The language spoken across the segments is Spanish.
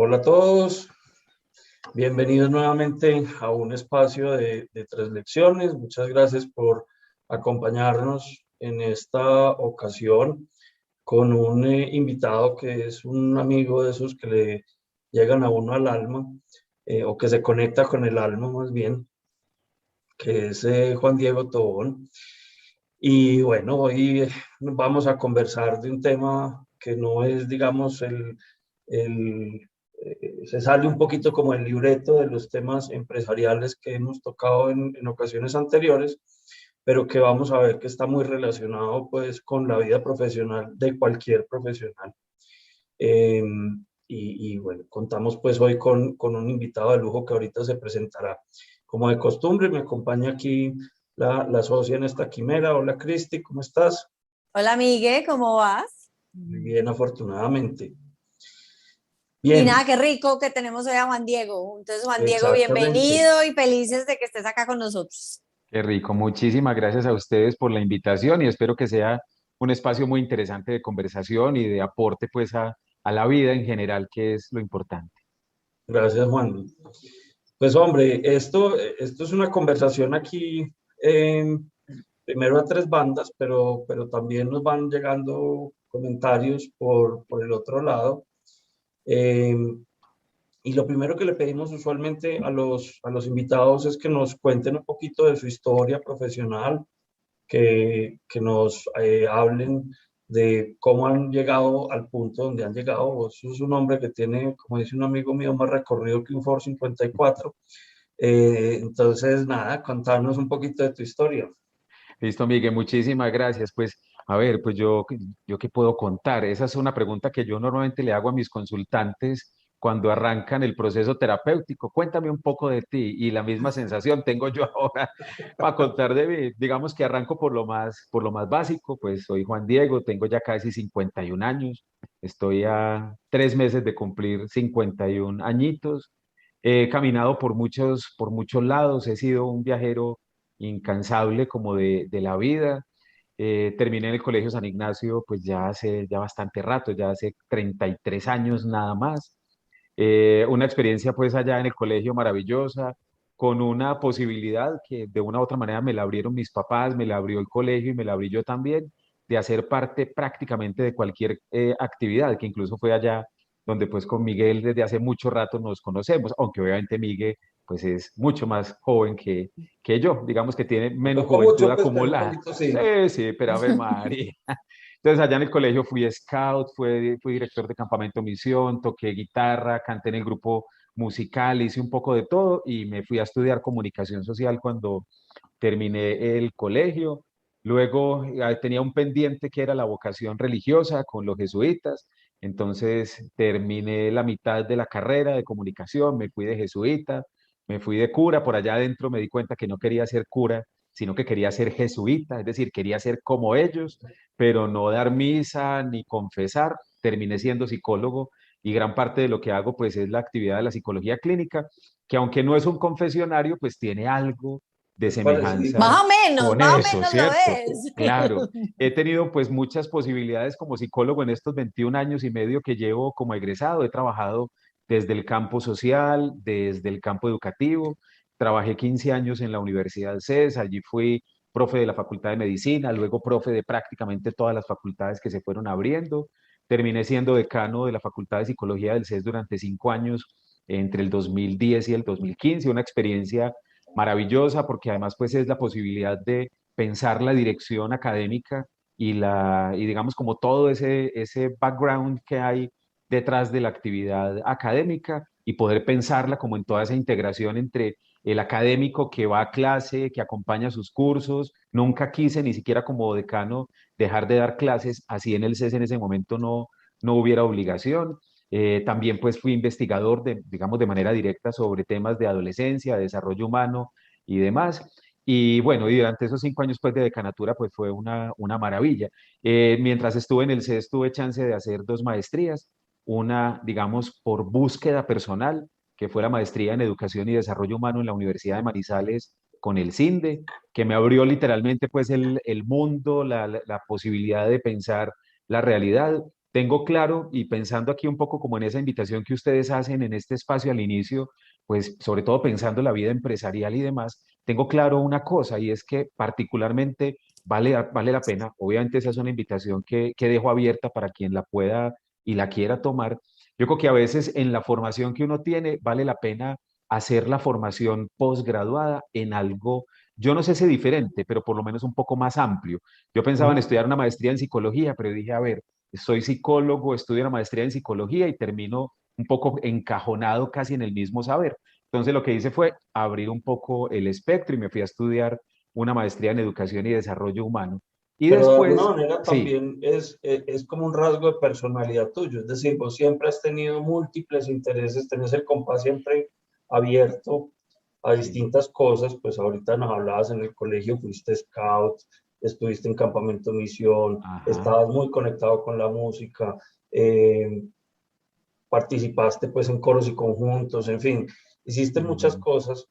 Hola a todos, bienvenidos nuevamente a un espacio de tres lecciones. Muchas gracias por acompañarnos en esta ocasión con un invitado que es un amigo de esos que le llegan a uno al alma, o que se conecta con el alma más bien, que es Juan Diego Tobón. Y bueno, hoy vamos a conversar de un tema que no es, digamos, se sale un poquito como el libreto de los temas empresariales que hemos tocado en ocasiones anteriores, pero que vamos a ver que está muy relacionado pues con la vida profesional de cualquier profesional. Eh, y bueno, contamos pues hoy con un invitado de lujo que ahorita se presentará. Como de costumbre, me acompaña aquí la socia en esta quimera. Hola Cristi, ¿cómo estás? Hola, Migue, ¿cómo vas? Muy bien, afortunadamente. Y Bien, nada, qué rico que tenemos hoy a Juan Diego. Entonces, Juan Diego, exactamente. bienvenido y felices de que estés acá con nosotros. Qué rico, muchísimas gracias a ustedes por la invitación y espero que sea un espacio muy interesante de conversación y de aporte pues a la vida en general, que es lo importante. Gracias, Juan. Pues hombre, esto es una conversación aquí, eh, primero a tres bandas, pero también nos van llegando comentarios por el otro lado. Eh, y lo primero que le pedimos usualmente a los invitados es que nos cuenten un poquito de su historia profesional, que nos hablen de cómo han llegado al punto donde han llegado. Vos sos un hombre que tiene, como dice un amigo mío, más recorrido que un Ford 54. Entonces, nada, contarnos un poquito de tu historia. Listo, Miguel, muchísimas gracias. Pues a ver, pues yo qué puedo contar. Esa es una pregunta que yo normalmente le hago a mis consultantes cuando arrancan el proceso terapéutico. Cuéntame un poco de ti y la misma sensación tengo yo ahora para contar de mí. Digamos que arranco por lo más básico, pues soy Juan Diego, tengo ya casi 51 años, estoy a 3 meses de cumplir 51 añitos. He caminado por muchos lados, he sido un viajero incansable como de la vida. Terminé en el Colegio San Ignacio pues ya hace ya bastante rato, ya hace 33 años nada más. Una experiencia pues allá en el colegio maravillosa, con una posibilidad que de una u otra manera me la abrieron mis papás, me la abrió el colegio y me la abrí yo también, de hacer parte prácticamente de cualquier actividad, que incluso fue allá donde pues con Miguel desde hace mucho rato nos conocemos, aunque obviamente Miguel pues es mucho más joven que yo, digamos que tiene menos Tampoco juventud mucho, pues, pero un acumulada. poquito sí. Sí, sí, pero a ver, María. Entonces allá en el colegio fui scout, fui director de campamento misión, toqué guitarra, canté en el grupo musical, hice un poco de todo y me fui a estudiar comunicación social cuando terminé el colegio. Luego tenía un pendiente que era la vocación religiosa con los jesuitas. Entonces terminé la mitad de la carrera de comunicación, me fui de jesuita, me fui de cura. Por allá adentro me di cuenta que no quería ser cura, sino que quería ser jesuita, es decir, quería ser como ellos, pero no dar misa ni confesar. Terminé siendo psicólogo y gran parte de lo que hago pues es la actividad de la psicología clínica, que aunque no es un confesionario, pues tiene algo de Es parecido. semejanza con Más o eso, menos lo ¿cierto? es. Claro, he tenido pues muchas posibilidades como psicólogo en estos 21 años y medio que llevo como egresado. He trabajado desde el campo social, desde el campo educativo. Trabajé 15 años en la Universidad CES, allí fui profe de la Facultad de Medicina, luego profe de prácticamente todas las facultades que se fueron abriendo. Terminé siendo decano de la Facultad de Psicología del CES durante 5 años, entre el 2010 y el 2015, una experiencia maravillosa porque además pues es la posibilidad de pensar la dirección académica y digamos como todo ese background que hay detrás de la actividad académica y poder pensarla como en toda esa integración entre el académico que va a clase, que acompaña sus cursos. Nunca quise ni siquiera como decano dejar de dar clases, así en el CES en ese momento no hubiera obligación. También pues fui investigador digamos, de manera directa sobre temas de adolescencia, desarrollo humano y demás. Y bueno, y durante esos 5 años pues de decanatura pues fue una maravilla. Mientras estuve en el CES tuve chance de hacer 2 maestrías, una digamos por búsqueda personal, que fue la maestría en educación y desarrollo humano en la Universidad de Manizales con el CINDE, que me abrió literalmente pues el mundo, la posibilidad de pensar la realidad. tengo claro y pensando aquí un poco como en esa invitación que ustedes hacen en este espacio al inicio, pues sobre todo pensando en la vida empresarial y demás, tengo claro una cosa y es que particularmente vale la pena, obviamente esa es una invitación que dejo abierta para quien la pueda y la quiera tomar. Yo creo que a veces en la formación que uno tiene vale la pena hacer la formación posgraduada en algo, yo no sé si diferente, pero por lo menos un poco más amplio. Yo pensaba en Ujú. estudiar una maestría en psicología, pero dije, a ver, soy psicólogo, estudio una maestría en psicología y termino un poco encajonado casi en el mismo saber. Entonces lo que hice fue abrir un poco el espectro y me fui a estudiar una maestría en educación y desarrollo humano. Y Pero de alguna después, manera sí, también es como un rasgo de personalidad tuyo, es decir, vos siempre has tenido múltiples intereses, tenés el compás siempre abierto a sí. distintas cosas, pues ahorita nos hablabas en el colegio, fuiste scout, estuviste en campamento misión, Ajá. estabas muy conectado con la música, eh, participaste pues en coros y conjuntos, en fin, hiciste muchas Ujú. cosas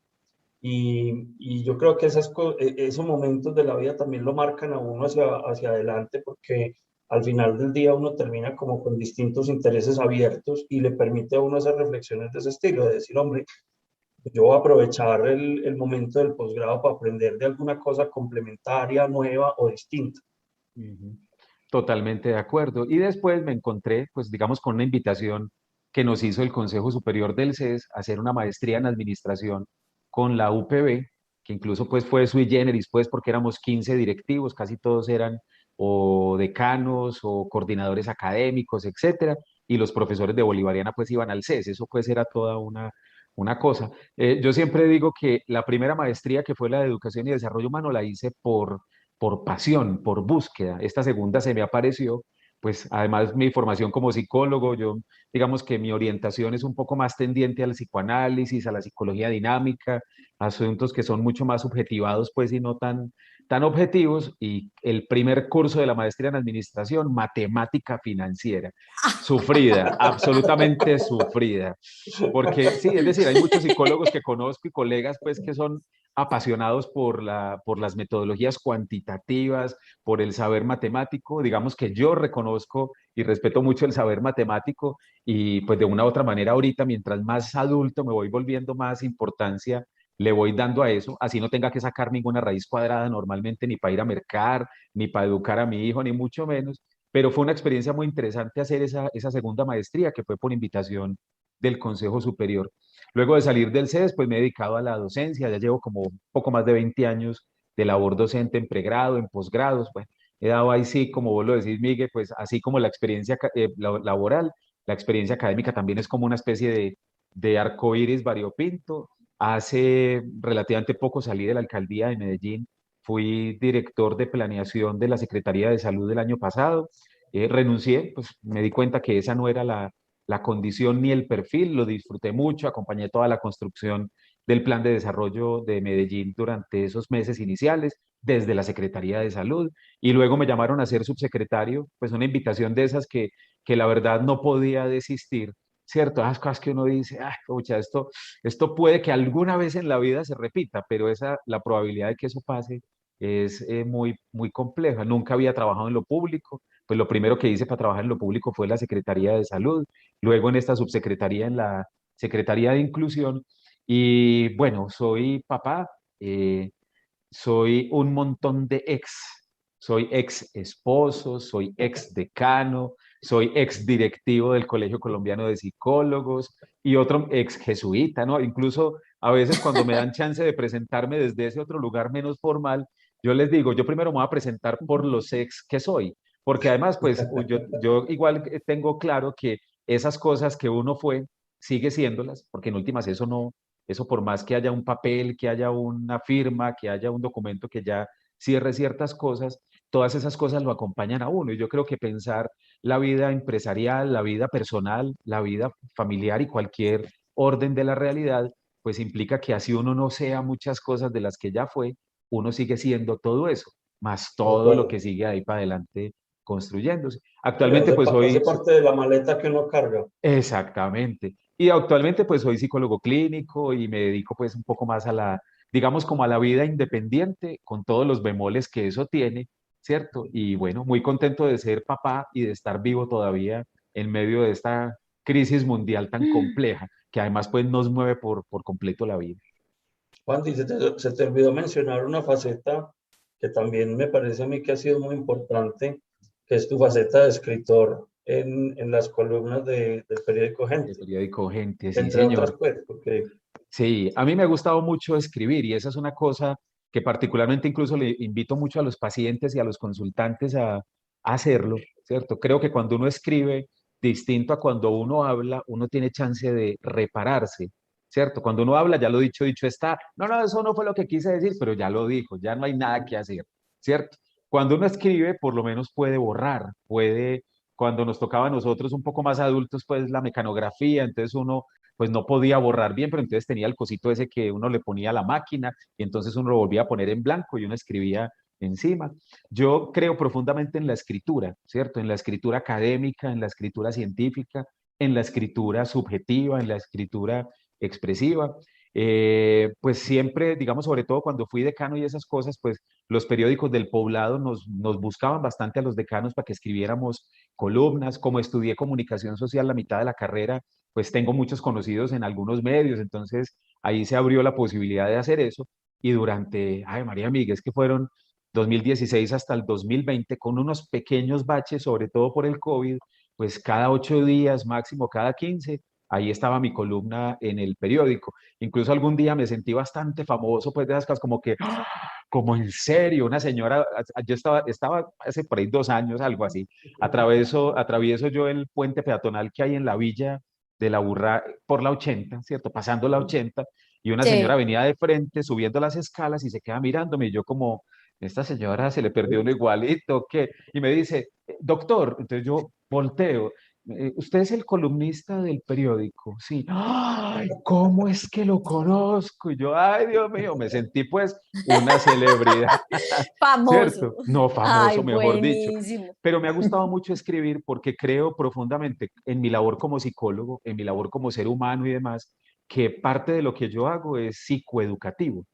y yo creo que esos momentos de la vida también lo marcan a uno hacia adelante porque al final del día uno termina como con distintos intereses abiertos y le permite a uno hacer reflexiones de ese estilo, de decir, hombre, yo voy a aprovechar el momento del posgrado para aprender de alguna cosa complementaria, nueva o distinta. Ujú. Totalmente de acuerdo. Y después me encontré, pues digamos, con una invitación que nos hizo el Consejo Superior del CES a hacer una maestría en administración con la UPB, que incluso pues fue sui generis, pues porque éramos 15 directivos, casi todos eran o decanos o coordinadores académicos, etcétera, y los profesores de Bolivariana pues iban al CES, eso pues era toda una cosa. Yo siempre digo que la primera maestría que fue la de Educación y Desarrollo Humano la hice por pasión, por búsqueda. Esta segunda se me apareció, pues además mi formación como psicólogo, yo digamos que mi orientación es un poco más tendiente al psicoanálisis, a la psicología dinámica, asuntos que son mucho más subjetivados, pues y no tan objetivos. Y el primer curso de la maestría en administración, matemática financiera, sufrida, absolutamente sufrida. Porque sí, es decir, hay muchos psicólogos que conozco y colegas pues que son apasionados por las metodologías cuantitativas, por el saber matemático. Digamos que yo reconozco y respeto mucho el saber matemático y pues de una u otra manera ahorita, mientras más adulto me voy volviendo más importancia, le voy dando a eso, así no tenga que sacar ninguna raíz cuadrada normalmente ni para ir a mercar, ni para educar a mi hijo, ni mucho menos. Pero fue una experiencia muy interesante hacer esa segunda maestría que fue por invitación del Consejo Superior. Luego de salir del CES, pues me he dedicado a la docencia, ya llevo como un poco más de 20 años de labor docente en pregrado, en posgrados, bueno, he dado ahí sí, como vos lo decís, Miguel, pues así como la experiencia laboral, la experiencia académica también es como una especie de arco iris variopinto. Hace relativamente poco salí de la alcaldía de Medellín, fui director de planeación de la Secretaría de Salud del año pasado, renuncié, pues me di cuenta que esa no era la condición ni el perfil, lo disfruté mucho, acompañé toda la construcción del plan de desarrollo de Medellín durante esos meses iniciales, desde la Secretaría de Salud, y luego me llamaron a ser subsecretario, pues una invitación de esas que la verdad no podía desistir, ¿cierto? Las cosas que uno dice, ah, pucha, esto puede que alguna vez en la vida se repita, pero la probabilidad de que eso pase es muy compleja. Nunca había trabajado en lo público, pues lo primero que hice para trabajar en lo público fue la Secretaría de Salud, luego en esta subsecretaría en la Secretaría de Inclusión. Y bueno, soy papá, soy un montón de ex. Soy ex esposo, soy ex decano, soy ex directivo del Colegio Colombiano de Psicólogos y otro ex jesuita, ¿no? Incluso a veces cuando me dan chance de presentarme desde ese otro lugar menos formal, yo les digo, yo primero me voy a presentar por los ex que soy, porque además, pues yo igual tengo claro que esas cosas que uno fue, sigue siéndolas, porque en últimas eso no, eso por más que haya un papel, que haya una firma, que haya un documento que ya cierre ciertas cosas, todas esas cosas lo acompañan a uno. Y yo creo que pensar la vida empresarial, la vida personal, la vida familiar y cualquier orden de la realidad, pues implica que así uno no sea muchas cosas de las que ya fue, uno sigue siendo todo eso, más De todo lo acuerdo. que sigue ahí para adelante construyéndose. Sí, Actualmente, pues hace hoy, parte de la maleta que uno carga. exactamente. Y actualmente pues soy psicólogo clínico y me dedico pues un poco más a digamos como a la vida independiente, con todos los bemoles que eso tiene, ¿cierto? Y bueno, muy contento de ser papá y de estar vivo todavía en medio de esta crisis mundial tan compleja, que además pues nos mueve por completo la vida. Juan, se te olvidó mencionar una faceta que también me parece a mí que ha sido muy importante, que es tu faceta de escritor en las columnas del periódico El Gente, periódico Gente, sí, entre otras, señor. pues, porque Sí, a mí me ha gustado mucho escribir y esa es una cosa que particularmente incluso le invito mucho a los pacientes y a los consultantes a hacerlo, ¿cierto? Creo que cuando uno escribe, distinto a cuando uno habla, uno tiene chance de repararse, ¿cierto? Cuando uno habla, ya lo dicho, dicho está, no, no, eso no fue lo que quise decir, pero ya lo dijo, ya no hay nada que hacer, ¿cierto? Cuando uno escribe, por lo menos puede borrar, puede, cuando nos tocaba a nosotros un poco más adultos, pues la mecanografía, entonces uno pues no podía borrar bien, pero entonces tenía el cosito ese que uno le ponía a la máquina y entonces uno lo volvía a poner en blanco y uno escribía encima. Yo creo profundamente en la escritura, ¿cierto? En la escritura académica, en la escritura científica, en la escritura subjetiva, en la escritura expresiva. Pues siempre, digamos, sobre todo cuando fui decano y esas cosas, pues los periódicos del poblado nos buscaban bastante a los decanos para que escribiéramos columnas. Como estudié comunicación social la mitad de la carrera, pues tengo muchos conocidos en algunos medios, entonces ahí se abrió la posibilidad de hacer eso y durante, ay María Miguel, es que fueron 2016 hasta el 2020 con unos pequeños baches, sobre todo por el COVID, pues cada 8 días, máximo cada 15, ahí estaba mi columna en el periódico. Incluso algún día me sentí bastante famoso, pues de esas cosas como que, ¡ah! Como en serio, una señora, yo estaba hace por ahí 2 años, algo así, atravieso yo el puente peatonal que hay en la villa de la Burra por la 80, ¿cierto? Pasando la 80, y una señora Sí. venía de frente subiendo las escalas y se queda mirándome, y yo como, esta señora se le perdió uno igualito, ¿qué? Y me dice, doctor, entonces yo volteo, usted es el columnista del periódico, sí. ¡Ay! ¿Cómo es que lo conozco? Y yo, ay, Dios mío, me sentí pues una celebridad, Famoso. ¿cierto? No Ay, famoso, mejor dicho. buenísimo. Pero me ha gustado mucho escribir porque creo profundamente en mi labor como psicólogo, en mi labor como ser humano y demás, que parte de lo que yo hago es psicoeducativo.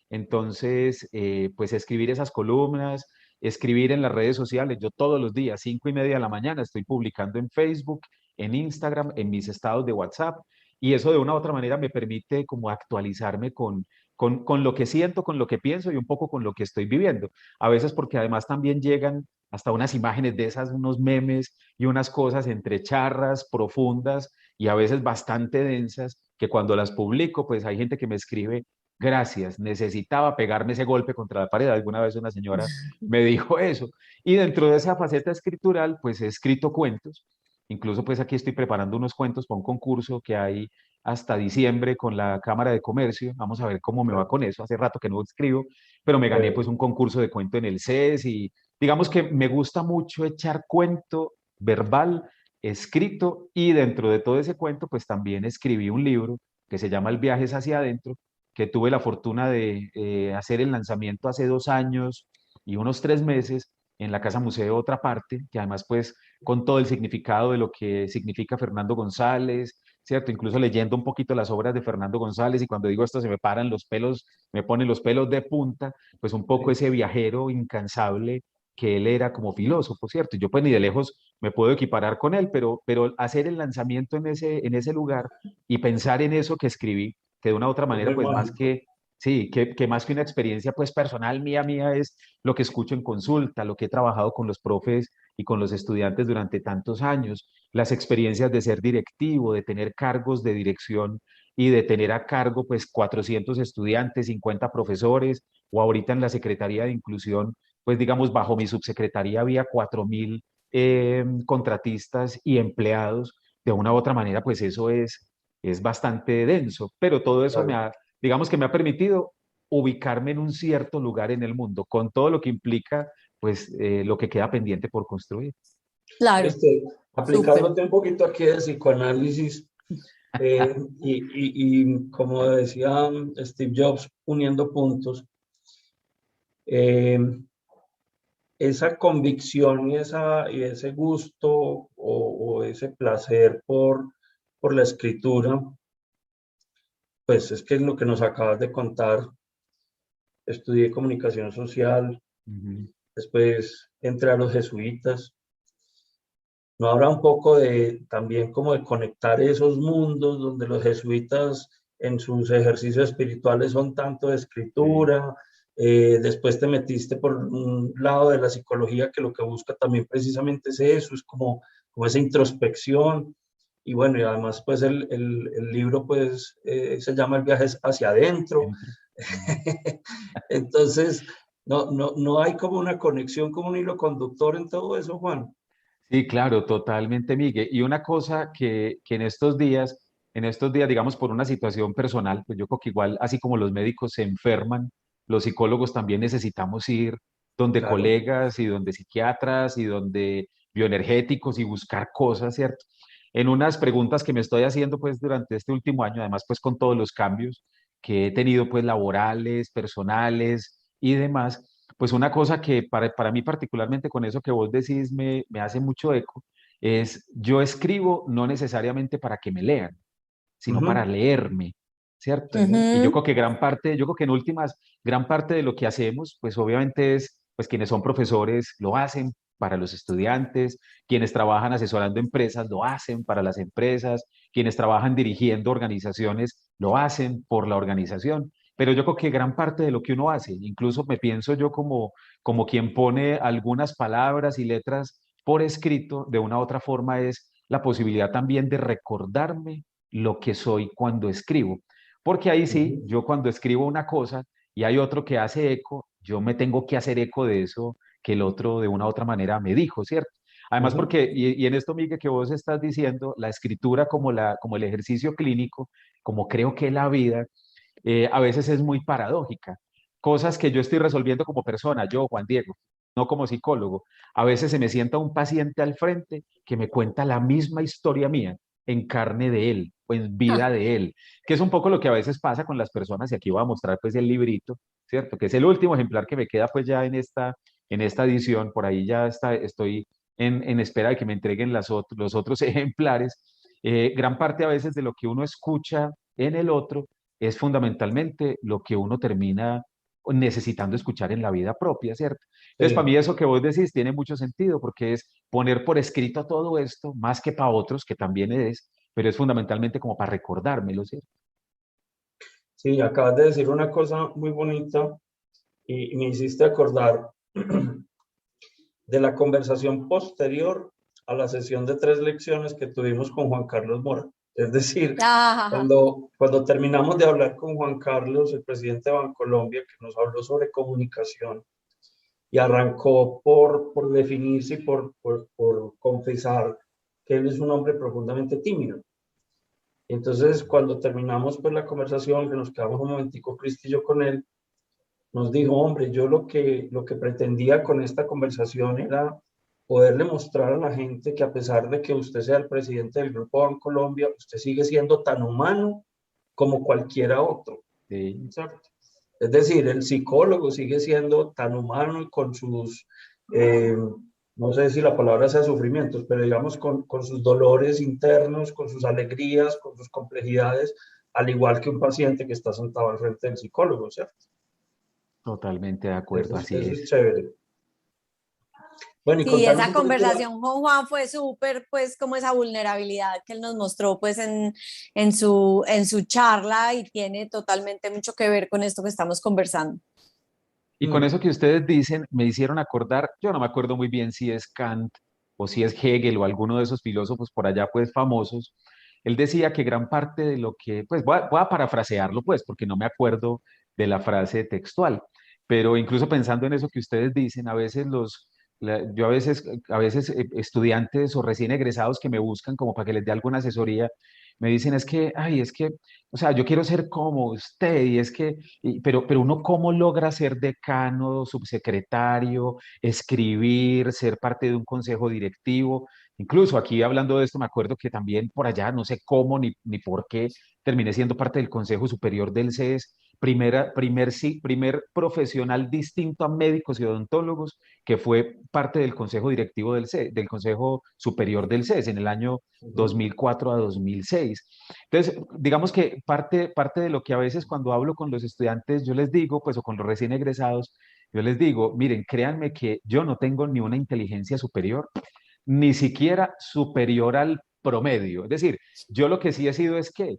Entonces, pues escribir esas columnas, escribir en las redes sociales. Yo todos los días, 5:30 de la mañana, estoy publicando en Facebook, en Instagram, en mis estados de WhatsApp. Y eso de una u otra manera me permite como actualizarme con lo que siento, con lo que pienso y un poco con lo que estoy viviendo. A veces porque además también llegan hasta unas imágenes de esas, unos memes y unas cosas entre charras, profundas y a veces bastante densas, que cuando las publico, pues hay gente que me escribe, gracias, necesitaba pegarme ese golpe contra la pared. Alguna vez una señora me dijo eso. Y dentro de esa faceta escritural, pues he escrito cuentos. Incluso pues aquí estoy preparando unos cuentos para un concurso que hay hasta diciembre con la Cámara de Comercio. Vamos a ver cómo me va con eso. Hace rato que no escribo, pero me gané pues un concurso de cuento en el CES y digamos que me gusta mucho echar cuento verbal, escrito, y dentro de todo ese cuento pues también escribí un libro que se llama El viaje es hacia adentro, que tuve la fortuna de hacer el lanzamiento hace 2 años y unos 3 meses en la Casa Museo Otra Parte, que además pues con todo el significado de lo que significa Fernando González, ¿cierto? Incluso leyendo un poquito las obras de Fernando González y cuando digo esto se me paran los pelos, me ponen los pelos de punta, pues un poco ese viajero incansable que él era como filósofo, ¿cierto? Yo pues ni de lejos me puedo equiparar con él, pero hacer el lanzamiento en ese lugar y pensar en eso que escribí, que de una u otra es manera muy pues más mágico. que, sí, que más que una experiencia pues personal mía es lo que escucho en consulta, lo que he trabajado con los profes y con los estudiantes durante tantos años, las experiencias de ser directivo, de tener cargos de dirección y de tener a cargo pues 400 estudiantes, 50 profesores, o ahorita en la Secretaría de Inclusión, pues digamos, bajo mi subsecretaría había 4.000 contratistas y empleados. De una u otra manera, pues eso es bastante denso, pero todo eso Claro. digamos que me ha permitido ubicarme en un cierto lugar en el mundo, con todo lo que implica, pues, lo que queda pendiente por construir. Claro, Este, súper. aplicándote un poquito aquí de psicoanálisis, y como decía Steve Jobs, uniendo puntos, eh, esa convicción y ese gusto o ese placer por la escritura, pues es que es lo que nos acabas de contar. Estudié comunicación social, Ujú. después entré a los jesuitas. ¿No habrá un poco de también como de conectar esos mundos donde los jesuitas en sus ejercicios espirituales son tanto de Sí. escritura? Después te metiste por un lado de la psicología que lo que busca también precisamente es eso, es como esa introspección. Y bueno, y además pues el libro pues se llama El viaje hacia adentro. Dentro. Mm. Entonces, no hay como una conexión, como un hilo conductor en todo eso, Juan. Sí, claro, totalmente, Miguel. Y una cosa que en estos días, digamos, por una situación personal, pues yo creo que igual, así como los médicos se enferman, los psicólogos también necesitamos ir donde Claro. colegas y donde psiquiatras y donde bioenergéticos y buscar cosas, ¿cierto? En unas preguntas que me estoy haciendo, pues, durante este último año, además, pues, con todos los cambios que he tenido, pues, laborales, personales y demás, pues una cosa que para mí particularmente con eso que vos decís me hace mucho eco es yo escribo no necesariamente para que me lean, sino para Ujú. leerme, ¿cierto? Y yo Ujú. creo que yo creo que en últimas, gran parte de lo que hacemos, pues obviamente es, pues quienes son profesores lo hacen para los estudiantes, quienes trabajan asesorando empresas lo hacen para las empresas, quienes trabajan dirigiendo organizaciones lo hacen por la organización. Pero yo creo que gran parte de lo que uno hace, incluso me pienso yo como quien pone algunas palabras y letras por escrito, de una u otra forma es la posibilidad también de recordarme lo que soy cuando escribo. Porque ahí sí, Ujú. yo cuando escribo una cosa y hay otro que hace eco, yo me tengo que hacer eco de eso que el otro de una u otra manera me dijo, ¿cierto? Además Ujú. porque, y en esto, Miguel, que vos estás diciendo, la escritura como el ejercicio clínico, como creo que la vida, a veces es muy paradójica. Cosas que yo estoy resolviendo como persona, yo, Juan Diego, no como psicólogo. A veces se me sienta un paciente al frente que me cuenta la misma historia mía en carne de él o en vida Ah, de él, que es un poco lo que a veces pasa con las personas, y aquí voy a mostrar pues el librito, ¿cierto? Que es el último ejemplar que me queda pues ya en esta edición, por ahí ya estoy en espera de que me entreguen los otros ejemplares. Gran parte a veces de lo que uno escucha en el otro es fundamentalmente lo que uno termina necesitando escuchar en la vida propia, ¿cierto? Entonces, para Sí, mí eso que vos decís tiene mucho sentido porque es poner por escrito todo esto, más que para otros, que también es, pero es fundamentalmente como para recordármelo, ¿cierto? sí, acabas de decir una cosa muy bonita y me hiciste acordar de la conversación posterior a la sesión de 3 lecciones que tuvimos con Juan Carlos Mora. Es decir, ah, cuando terminamos de hablar con Juan Carlos, el presidente de Bancolombia, que nos habló sobre comunicación y arrancó por definirse y por confesar que él es un hombre profundamente tímido. Entonces, cuando terminamos pues la conversación, que nos quedamos un momentico, Cristi y yo con él, nos dijo, hombre, yo lo que pretendía con esta conversación era poderle mostrar a la gente que a pesar de que usted sea el presidente del Grupo Bancolombia, usted sigue siendo tan humano como cualquiera otro. Sí, ¿Cierto? Es decir, el psicólogo sigue siendo tan humano y con sus, eh, no sé si la palabra sea sufrimientos, pero digamos con sus dolores internos, con sus alegrías, con sus complejidades, al igual que un paciente que está sentado al frente del psicólogo, ¿cierto? totalmente de Eso acuerdo, es, así eso es es. chévere. Bueno, y sí, contanos esa un poquito de la... conversación con Juan fue súper, pues, como esa vulnerabilidad que él nos mostró, pues, en su charla y tiene totalmente mucho que ver con esto que estamos conversando. Y con eso que ustedes dicen, me hicieron acordar, yo no me acuerdo muy bien si es Kant o si es Hegel o alguno de esos filósofos por allá, pues famosos. Él decía que gran parte de lo que, pues voy a parafrasearlo, pues, porque no me acuerdo de la frase textual, pero incluso pensando en eso que ustedes dicen, a veces yo a veces estudiantes o recién egresados que me buscan como para que les dé alguna asesoría, me dicen es que, ay, es que, o sea, yo quiero ser como usted y es que pero uno cómo logra ser decano, subsecretario, escribir, ser parte de un consejo directivo. Incluso aquí hablando de esto, me acuerdo que también por allá, no sé cómo ni por qué, terminé siendo parte del Consejo Superior del CES, primer profesional distinto a médicos y odontólogos que fue parte del Consejo Directivo del CES, del Consejo Superior del CES en el año Ujú. 2004 a 2006. Entonces, digamos que parte de lo que a veces cuando hablo con los estudiantes, yo les digo, pues, o con los recién egresados, Yo les digo, miren, créanme que yo no tengo ni una inteligencia superior, ni siquiera superior al promedio. Es decir, yo lo que sí he sido es que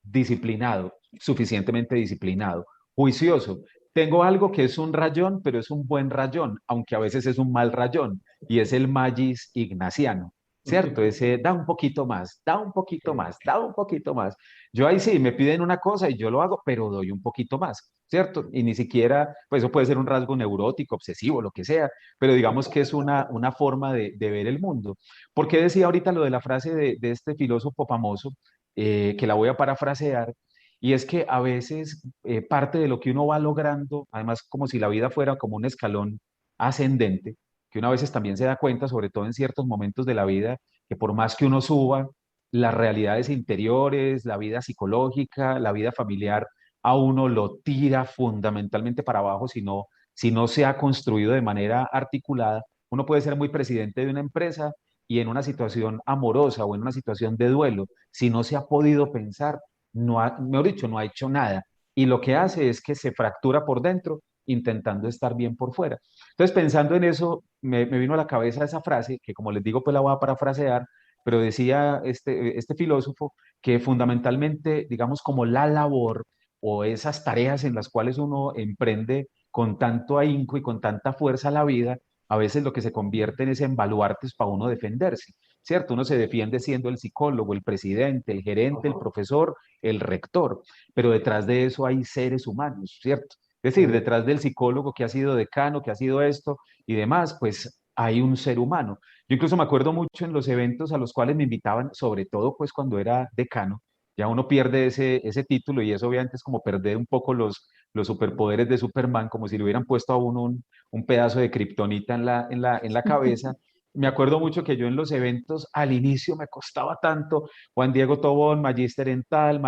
disciplinado, suficientemente disciplinado, juicioso. Tengo algo que es un rayón, pero es un buen rayón, aunque a veces es un mal rayón, y es el magis ignaciano, ¿cierto? Ese da un poquito más, da un poquito más, da un poquito más. Yo ahí sí, me piden una cosa y yo lo hago, pero doy un poquito más, ¿cierto? Y ni siquiera, pues eso puede ser un rasgo neurótico, obsesivo, lo que sea, pero digamos que es una forma de ver el mundo. ¿Por qué decía ahorita lo de la frase de este filósofo famoso, que la voy a parafrasear? Y es que a veces parte de lo que uno va logrando, además como si la vida fuera como un escalón ascendente, que uno a veces también se da cuenta, sobre todo en ciertos momentos de la vida, que por más que uno suba, las realidades interiores, la vida psicológica, la vida familiar, a uno lo tira fundamentalmente para abajo si no se ha construido de manera articulada. Uno puede ser muy presidente de una empresa y en una situación amorosa o en una situación de duelo, si no se ha podido pensar, no ha, mejor dicho, no ha hecho nada. Y lo que hace es que se fractura por dentro intentando estar bien por fuera. Entonces, pensando en eso, me vino a la cabeza esa frase, que como les digo, pues la voy a parafrasear, pero decía este filósofo que fundamentalmente, digamos, como la labor o esas tareas en las cuales uno emprende con tanto ahínco y con tanta fuerza la vida, a veces lo que se convierte en es en baluartes para uno defenderse, ¿cierto? Uno se defiende siendo el psicólogo, el presidente, el gerente, el Ajá. profesor, el rector, pero detrás de eso hay seres humanos, ¿cierto? Es decir, Sí. detrás del psicólogo que ha sido decano, que ha sido esto y demás, pues hay un ser humano. Yo incluso me acuerdo mucho en los eventos a los cuales me invitaban, sobre todo pues cuando era decano, ya uno pierde ese título y eso obviamente es como perder un poco los superpoderes de Superman, como si le hubieran puesto a uno un pedazo de kriptonita en la cabeza. Me acuerdo mucho que yo en los eventos al inicio me costaba tanto, Juan Diego Tobón, magíster en tal,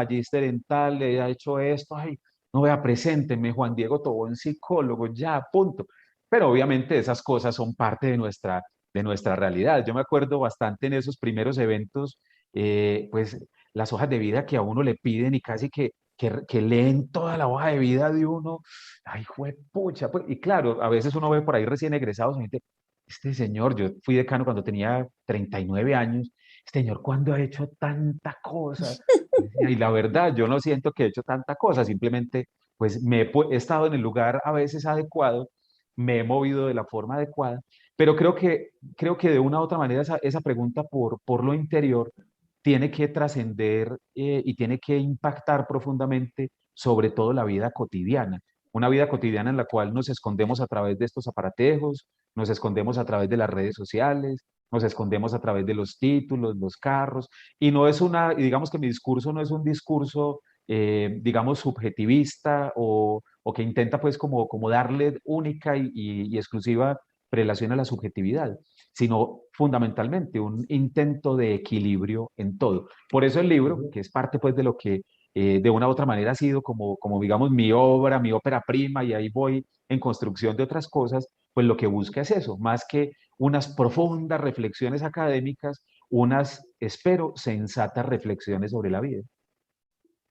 le ha hecho esto, ay, no vea, presénteme, Juan Diego Tobón, psicólogo, ya, punto. Pero obviamente esas cosas son parte de nuestra realidad. Yo me acuerdo bastante en esos primeros eventos, pues las hojas de vida que a uno le piden y casi que leen toda la hoja de vida de uno. Ay, pucha, pues, y claro, a veces uno ve por ahí recién egresados, gente, este señor, yo fui decano cuando tenía 39 años, este señor, ¿cuándo ha hecho tanta cosa? Y la verdad, yo no siento que he hecho tanta cosa, simplemente pues he estado en el lugar a veces adecuado, me he movido de la forma adecuada, pero creo que de una u otra manera esa pregunta por lo interior tiene que trascender y tiene que impactar profundamente sobre todo la vida cotidiana. Una vida cotidiana en la cual nos escondemos a través de estos aparatejos, nos escondemos a través de las redes sociales, nos escondemos a través de los títulos, los carros, y no es y digamos que mi discurso no es un discurso, digamos, subjetivista o que intenta pues como darle única y exclusiva prelación a la subjetividad, sino fundamentalmente un intento de equilibrio en todo. Por eso el libro, Ujú. que es parte pues de lo que de una u otra manera ha sido como digamos mi obra, mi ópera prima, y ahí voy en construcción de otras cosas, pues lo que busca es eso, más que unas profundas reflexiones académicas, unas, espero, sensatas reflexiones sobre la vida.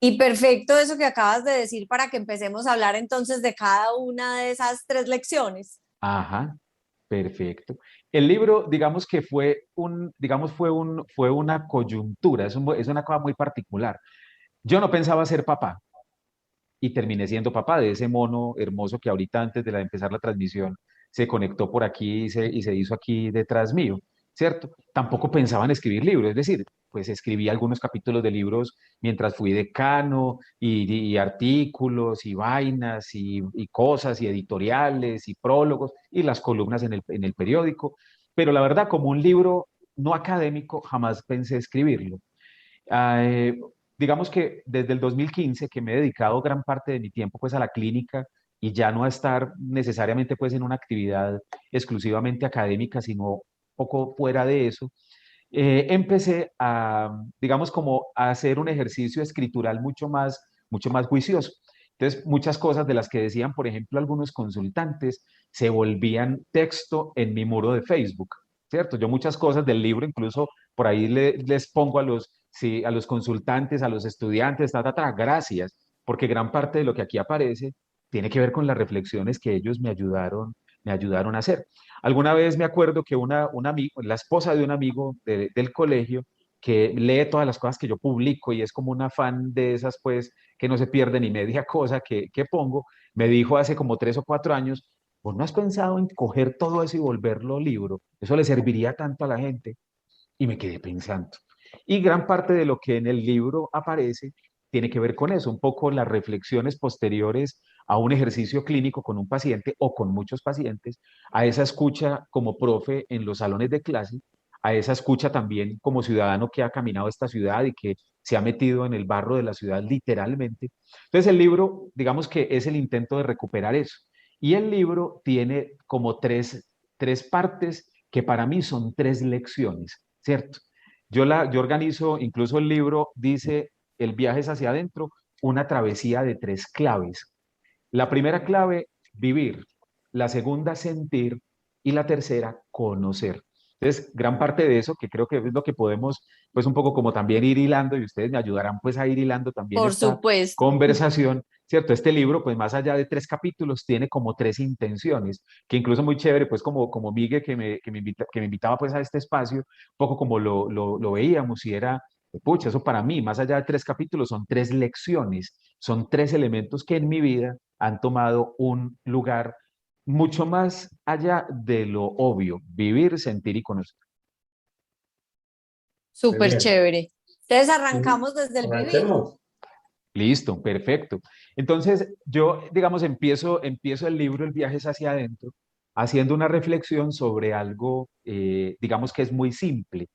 Y perfecto eso que acabas de decir para que empecemos a hablar entonces de cada una de esas tres lecciones. Ajá, perfecto. El libro, digamos que fue una coyuntura, es una cosa muy particular. Yo no pensaba ser papá y terminé siendo papá de ese mono hermoso que ahorita antes de empezar la transmisión se conectó por aquí y se hizo aquí detrás mío, ¿cierto? Tampoco pensaba en escribir libros, es decir, pues escribí algunos capítulos de libros mientras fui decano y artículos y vainas y cosas y editoriales y prólogos y las columnas en el periódico, pero la verdad como un libro no académico jamás pensé escribirlo. Eh, digamos que desde el 2015 que me he dedicado gran parte de mi tiempo pues a la clínica y ya no a estar necesariamente pues en una actividad exclusivamente académica, sino poco fuera de eso, empecé a, digamos, como a hacer un ejercicio escritural mucho más juicioso. Entonces, muchas cosas de las que decían, por ejemplo, algunos consultantes, se volvían texto en mi muro de Facebook, ¿cierto? Yo muchas cosas del libro, incluso por ahí les pongo a sí, a los consultantes, a los estudiantes, gracias, porque gran parte de lo que aquí aparece tiene que ver con las reflexiones que ellos me ayudaron a hacer. Alguna vez me acuerdo que la esposa de un amigo del colegio, que lee todas las cosas que yo publico y es como una fan de esas, pues, que no se pierde ni media cosa que pongo, me dijo hace como 3 o 4 años: ¿vos no has pensado en coger todo eso y volverlo libro? Eso le serviría tanto a la gente. Y me quedé pensando. Y gran parte de lo que en el libro aparece tiene que ver con eso, un poco las reflexiones posteriores a un ejercicio clínico con un paciente o con muchos pacientes, a esa escucha como profe en los salones de clase, a esa escucha también como ciudadano que ha caminado esta ciudad y que se ha metido en el barro de la ciudad literalmente. Entonces el libro, digamos que es el intento de recuperar eso. Y el libro tiene como tres partes que para mí son tres lecciones, ¿cierto? Yo organizo, incluso el libro dice, el viaje es hacia adentro, una travesía de tres claves. La primera clave, vivir. La segunda, sentir. Y la tercera, conocer. Entonces, gran parte de eso, que creo que es lo que podemos, pues un poco como también ir hilando, y ustedes me ayudarán pues a ir hilando también Por esta supuesto. conversación, ¿cierto? Este libro, pues más allá de 3 capítulos, tiene como 3 intenciones, que incluso muy chévere, pues como Miguel que me invitaba pues a este espacio, un poco como lo veíamos y era, pucha, eso para mí, más allá de 3 capítulos, son 3 lecciones, son 3 elementos que en mi vida han tomado un lugar mucho más allá de lo obvio, vivir, sentir y conocer. Muy Súper bien. chévere. Entonces Sí, arrancamos desde el vivir. arranquemos. Listo, perfecto. Entonces, yo, digamos, empiezo el libro El viaje es hacia adentro, haciendo una reflexión sobre algo, digamos que es muy simple,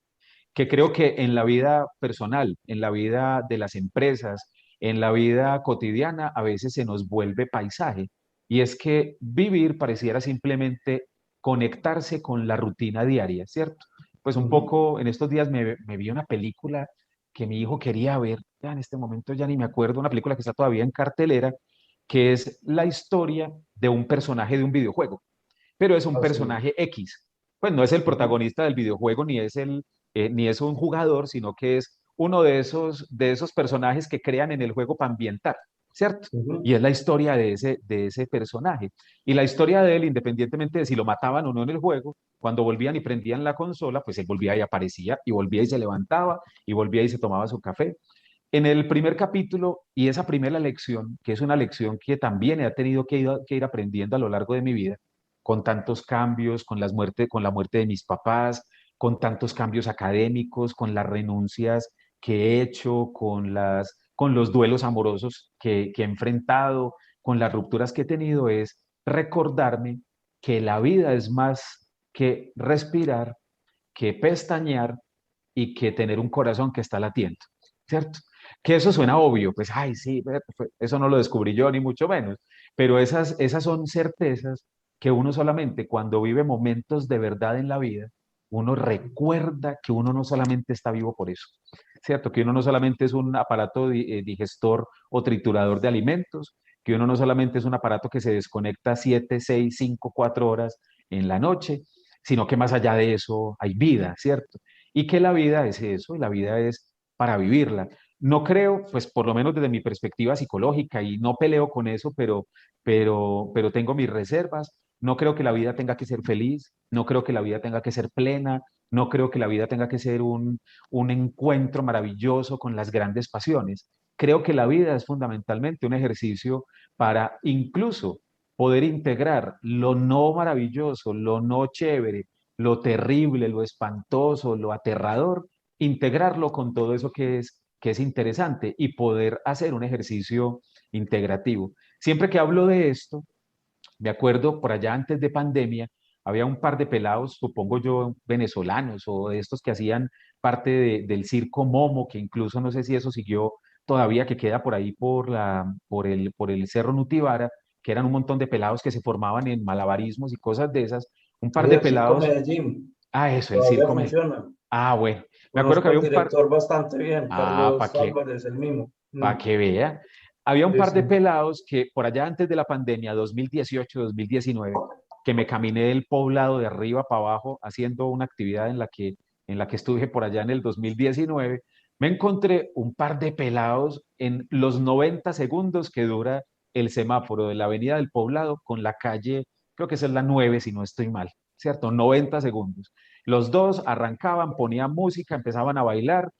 que creo que en la vida personal, en la vida de las empresas, en la vida cotidiana, a veces se nos vuelve paisaje. Y es que vivir pareciera simplemente conectarse con la rutina diaria, ¿cierto? Pues un Ujú. poco en estos días me vi una película que mi hijo quería ver, ya en este momento ya ni me acuerdo, una película que está todavía en cartelera, que es la historia de un personaje de un videojuego, pero es un Ah, sí. personaje X. Pues no es el Ujú. protagonista del videojuego, ni es un jugador, sino que es uno de esos personajes que crean en el juego para ambientar, ¿cierto? Ujú. Y es la historia de ese personaje. Y la historia de él, independientemente de si lo mataban o no en el juego, cuando volvían y prendían la consola, pues él volvía y aparecía, y volvía y se levantaba, y volvía y se tomaba su café. En el primer capítulo, y esa primera lección, que es una lección que también he tenido que ir aprendiendo a lo largo de mi vida, con tantos cambios, con la muerte de mis papás, con tantos cambios académicos, con las renuncias que he hecho, con los duelos amorosos que he enfrentado, con las rupturas que he tenido, es recordarme que la vida es más que respirar, que pestañear y que tener un corazón que está latiendo, ¿cierto? Que eso suena obvio, pues, ay, sí, eso no lo descubrí yo, ni mucho menos, pero esas son certezas que uno solamente cuando vive momentos de verdad en la vida, uno recuerda que uno no solamente está vivo por eso, ¿cierto? Que uno no solamente es un aparato digestor o triturador de alimentos, que uno no solamente es un aparato que se desconecta 7, 6, 5, 4 horas en la noche, sino que más allá de eso hay vida, ¿cierto? Y que la vida es eso, y la vida es para vivirla. No creo, pues por lo menos desde mi perspectiva psicológica, y no peleo con eso, pero tengo mis reservas. No creo que la vida tenga que ser feliz, no creo que la vida tenga que ser plena, no creo que la vida tenga que ser un encuentro maravilloso con las grandes pasiones. Creo que la vida es fundamentalmente un ejercicio para incluso poder integrar lo no maravilloso, lo no chévere, lo terrible, lo espantoso, lo aterrador, integrarlo con todo eso que es interesante y poder hacer un ejercicio integrativo. Siempre que hablo de esto, me acuerdo por allá antes de pandemia, había un par de pelados, supongo yo, venezolanos o de estos que hacían parte del circo Momo, que incluso no sé si eso siguió todavía, que queda por ahí por el Cerro Nutibara, que eran un montón de pelados que se formaban en malabarismos y cosas de esas, un Sí, par de el Circo pelados. Medellín Ah, eso, el todavía circo. funciona. Ah, bueno. Me acuerdo que Conozco había al un par. director bastante bien, Ah, Carlos Álvarez, el mismo. para que vea. Había un Sí, par de sí. pelados que por allá antes de la pandemia, 2018, 2019, que me caminé del poblado de arriba para abajo haciendo una actividad en la que estuve por allá en el 2019, me encontré un par de pelados en los 90 segundos que dura el semáforo de la Avenida del Poblado con la calle, creo que esa es la 9 si no estoy mal, ¿cierto? 90 segundos. Los dos arrancaban, ponían música, empezaban a bailar,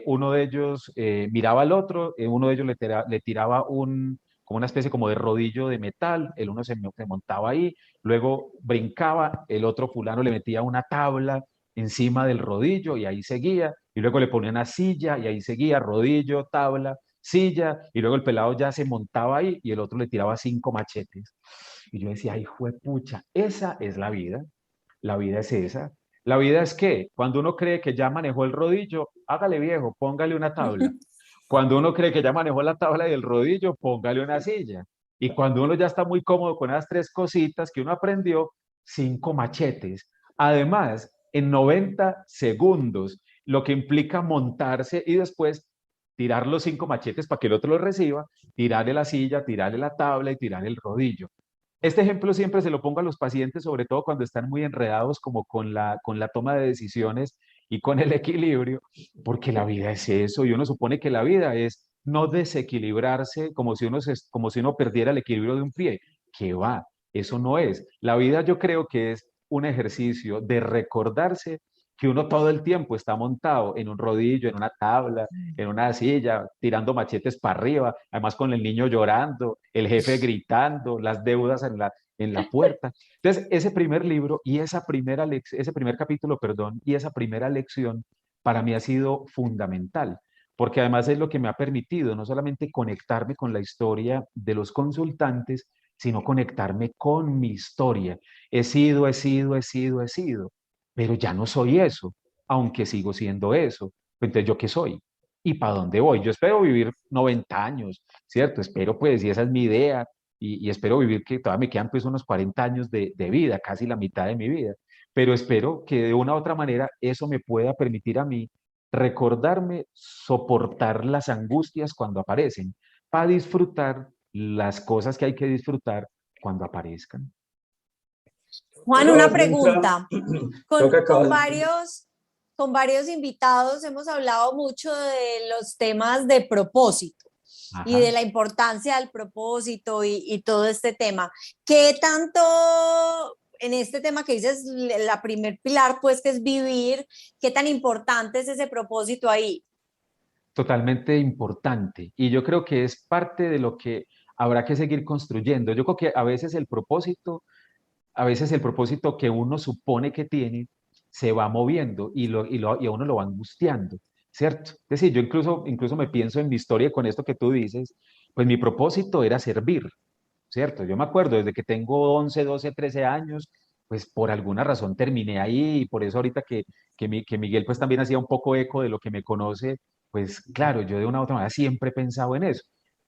uno de ellos miraba al otro, uno de ellos le tiraba como una especie como de rodillo de metal, el uno se montaba ahí, luego brincaba, el otro fulano le metía una tabla encima del rodillo y ahí seguía, y luego le ponía una silla y ahí seguía, rodillo, tabla, silla, y luego el pelado ya se montaba ahí y el otro le tiraba 5 machetes. Y yo decía, ay, pucha, esa es la vida es esa. La vida es que cuando uno cree que ya manejó el rodillo, hágale viejo, póngale una tabla. Cuando uno cree que ya manejó la tabla y el rodillo, póngale una silla. Y cuando uno ya está muy cómodo con esas 3 cositas que uno aprendió, 5 machetes. Además, en 90 segundos, lo que implica montarse y después tirar los 5 machetes para que el otro lo reciba, tirarle la silla, tirarle la tabla y tirarle el rodillo. Este ejemplo siempre se lo pongo a los pacientes, sobre todo cuando están muy enredados como con la toma de decisiones y con el equilibrio, porque la vida es eso y uno supone que la vida es no desequilibrarse como si uno perdiera el equilibrio de un pie. ¿Qué va? Eso no es. La vida yo creo que es un ejercicio de recordarse que uno todo el tiempo está montado en un rodillo, en una tabla, en una silla, tirando machetes para arriba, además con el niño llorando, el jefe gritando, las deudas en la puerta. Entonces, ese primer libro y ese primer capítulo, perdón, y esa primera lección para mí ha sido fundamental, porque además es lo que me ha permitido no solamente conectarme con la historia de los consultantes, sino conectarme con mi historia. He sido, pero ya no soy eso, aunque sigo siendo eso. Entonces, ¿yo qué soy? ¿Y para dónde voy? Yo espero vivir 90 años, ¿cierto? Espero pues, y esa es mi idea, y espero vivir que todavía me quedan pues unos 40 años de vida, casi la mitad de mi vida, pero espero que de una u otra manera eso me pueda permitir a mí recordarme, soportar las angustias cuando aparecen, para disfrutar las cosas que hay que disfrutar cuando aparezcan. Juan, una pregunta. Creo que Con varios invitados hemos hablado mucho de los temas de propósito y de Ajá. la importancia del propósito y todo este tema. ¿Qué tanto en este tema que dices, la primer pilar, pues que es vivir, qué tan importante es ese propósito ahí? Totalmente importante. Y yo creo que es parte de lo que habrá que seguir construyendo. Yo creo que a veces el propósito que uno supone que tiene se va moviendo y a uno lo va angustiando, ¿cierto? Es decir, yo incluso me pienso en mi historia con esto que tú dices, pues mi propósito era servir, ¿cierto? Yo me acuerdo desde que tengo 11 12 13 años, pues por alguna razón terminé ahí y por eso ahorita que Miguel pues también hacía un poco eco de lo que me conoce, pues claro, yo de una u otra manera siempre he pensado en eso.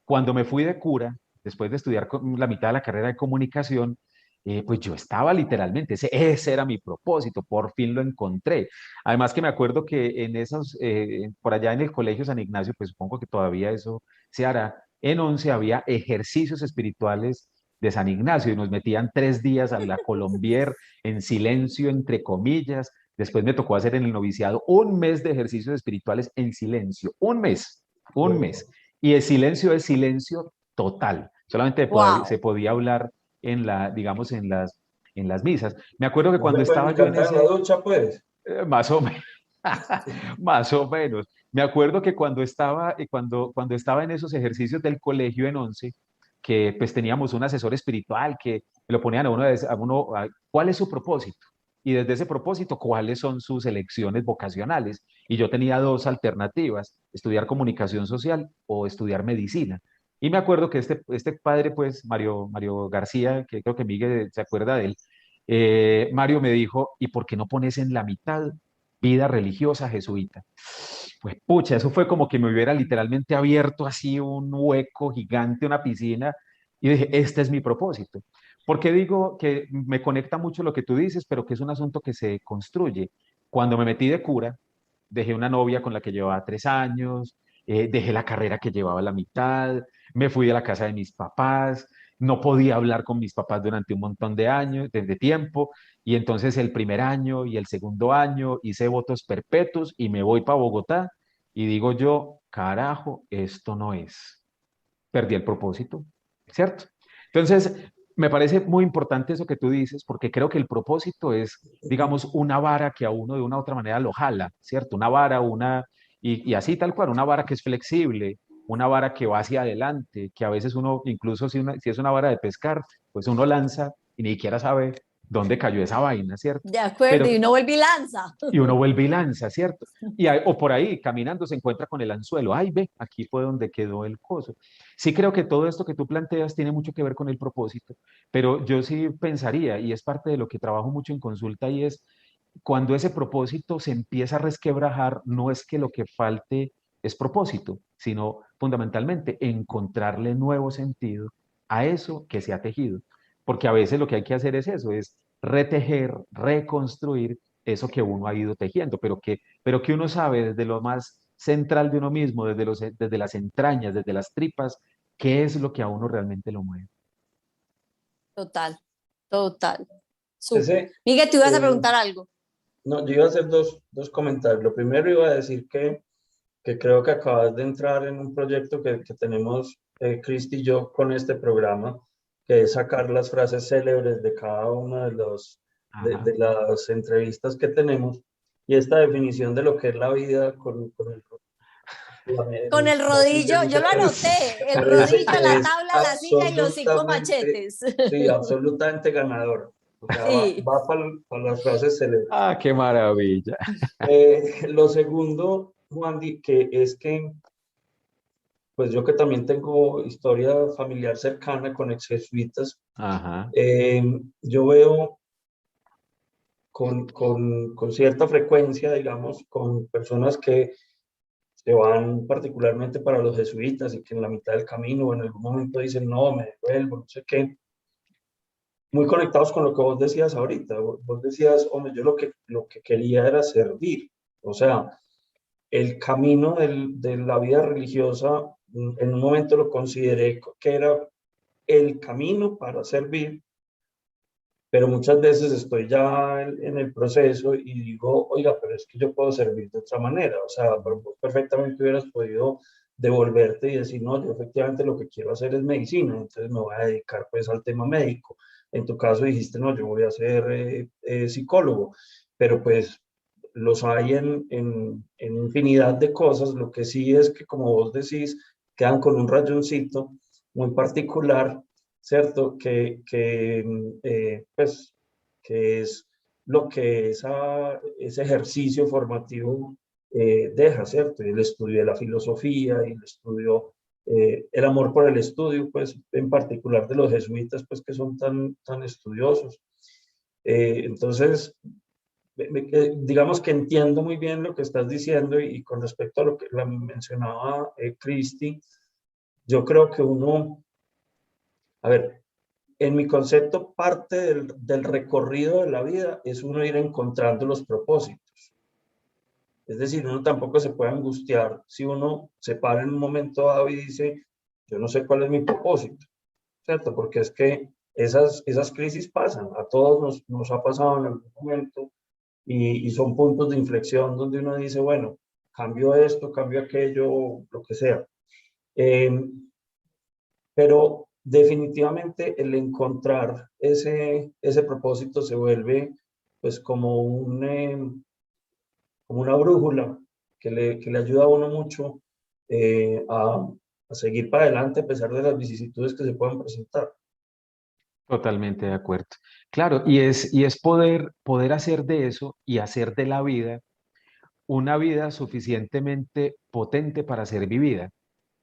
Cuando me fui de cura, después de estudiar la mitad de la carrera de comunicación, pues yo estaba literalmente, ese era mi propósito, por fin lo encontré. Además que me acuerdo que por allá en el Colegio San Ignacio, pues supongo que todavía eso se hará, en 11 había ejercicios espirituales de San Ignacio y nos metían 3 días a la Colombier en silencio, entre comillas. Después me tocó hacer en el noviciado 1 mes de ejercicios espirituales en silencio, 1 mes, 1 mes. Y el silencio es silencio total. Solamente se Wow. podía hablar digamos, en las misas. Me acuerdo que no se cuando puede estaba ni yo en cantar en la ese, ducha, pues. más o menos, más o menos. Me acuerdo que cuando estaba en esos ejercicios del colegio en 11, que pues teníamos un asesor espiritual que lo ponían ¿cuál es su propósito? Y desde ese propósito, ¿cuáles son sus elecciones vocacionales? Y yo tenía 2 alternativas, estudiar comunicación social o estudiar medicina. Y me acuerdo que este padre, pues, Mario García, que creo que Miguel se acuerda de él, Mario me dijo, ¿y por qué no pones en la mitad vida religiosa jesuita? Pues pucha, eso fue como que me hubiera literalmente abierto así un hueco gigante, una piscina, y dije, este es mi propósito. Porque digo que me conecta mucho lo que tú dices, pero que es un asunto que se construye. Cuando me metí de cura, dejé una novia con la que llevaba 3 años, dejé la carrera que llevaba a la mitad, me fui de la casa de mis papás, no podía hablar con mis papás durante un montón de años, desde tiempo, y entonces el primer año y el segundo año hice votos perpetuos y me voy para Bogotá y digo yo, carajo, esto no es. Perdí el propósito. ¿cierto? Entonces, me parece muy importante eso que tú dices, porque creo que el propósito es, digamos, una vara que a uno de una u otra manera lo jala, ¿cierto? Una vara, y así tal cual, una vara que es flexible, una vara que va hacia adelante, que a veces uno, incluso si es una vara de pescar, pues uno lanza y ni siquiera sabe dónde cayó esa vaina, ¿cierto? De acuerdo, Pero y uno vuelve y lanza. y uno vuelve y lanza, ¿cierto? O por ahí, caminando, se encuentra con el anzuelo. Ay, ve, aquí fue donde quedó el coso. Sí creo que todo esto que tú planteas tiene mucho que ver con el propósito, pero yo sí pensaría, y es parte de lo que trabajo mucho en consulta, y es cuando ese propósito se empieza a resquebrajar, no es que lo que falte es propósito, sino fundamentalmente encontrarle nuevo sentido a eso que se ha tejido. Porque a veces lo que hay que hacer es eso, es retejer, reconstruir eso que uno ha ido tejiendo, pero que uno sabe desde lo más central de uno mismo, desde las entrañas, desde las tripas, qué es lo que a uno realmente lo mueve. Total, total. Súper. Ese, Miguel, tú ibas a eh, preguntar algo. no, yo iba a hacer dos comentarios. Lo primero iba a decir que creo que acabas de entrar en un proyecto que tenemos Cristi y yo con este programa, que es sacar las frases célebres de cada una Ajá. de las entrevistas que tenemos y esta definición de lo que es la vida con Con el rodillo, yo lo anoté, el me parece rodillo, la que es tabla, la silla y los 5 machetes. sí, absolutamente ganador. O sea, Sí, va para las frases célebres. Ah, qué maravilla. Lo segundo, Juan, que es que pues yo que también tengo historia familiar cercana con ex jesuitas, Ajá. yo veo con cierta frecuencia, digamos, con personas que se van particularmente para los jesuitas y que en la mitad del camino o en algún momento dicen, no, me devuelvo, no sé qué, muy conectados con lo que vos decías ahorita. Vos decías, hombre, yo lo que quería era servir. O sea, el camino de la vida religiosa, en un momento lo consideré que era el camino para servir, pero muchas veces estoy ya en el proceso y digo, oiga, pero es que yo puedo servir de otra manera. O sea, pero vos perfectamente hubieras podido devolverte y decir, no, yo efectivamente lo que quiero hacer es medicina, entonces me voy a dedicar pues al tema médico. En tu caso dijiste, no, yo voy a ser psicólogo, pero pues los hay en infinidad de cosas. Lo que sí es que, como vos decís, quedan con un rayoncito muy particular, ¿cierto? Pues, que es lo que ese ejercicio formativo deja, ¿cierto? Y el estudio de la filosofía y el estudio, el amor por el estudio, pues, en particular de los jesuitas, pues, que son tan estudiosos. Entonces, digamos que entiendo muy bien lo que estás diciendo y con respecto a lo que la mencionaba Cristi, yo creo que uno, a ver, en mi concepto, parte del recorrido de la vida es uno ir encontrando los propósitos. Es decir, uno tampoco se puede angustiar si uno se para en un momento dado y dice, yo no sé cuál es mi propósito, ¿cierto? Porque es que esas crisis pasan, a todos nos ha pasado en algún momento y son puntos de inflexión donde uno dice, bueno, cambio esto, cambio aquello, lo que sea. Eh, pero definitivamente el encontrar ese propósito se vuelve pues como una brújula que le ayuda a uno mucho a seguir para adelante a pesar de las vicisitudes que se puedan presentar. Totalmente de acuerdo. Claro, y es poder hacer de eso y hacer de la vida una vida suficientemente potente para ser vivida,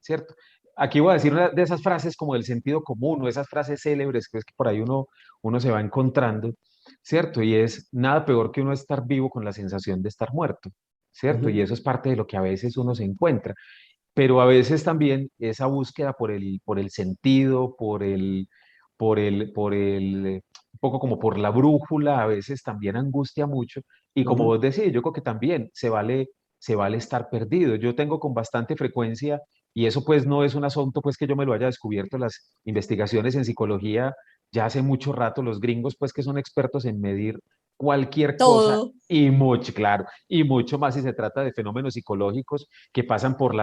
¿cierto? Aquí voy a decir una de esas frases como del sentido común o esas frases célebres que es que por ahí uno se va encontrando, ¿cierto? Y es nada peor que uno estar vivo con la sensación de estar muerto, ¿cierto? Y Ujú. eso es parte de lo que a veces uno se encuentra, pero a veces también esa búsqueda por el sentido, un poco como por la brújula, a veces también angustia mucho. Y como Ujú. vos decís, yo creo que también se vale estar perdido. Yo tengo con bastante frecuencia, y eso pues no es un asunto pues que yo me lo haya descubierto en las investigaciones en psicología ya hace mucho rato, los gringos pues que son expertos en medir cualquier cosa todo. Y mucho, claro, y mucho más si se trata de fenómenos psicológicos que pasan por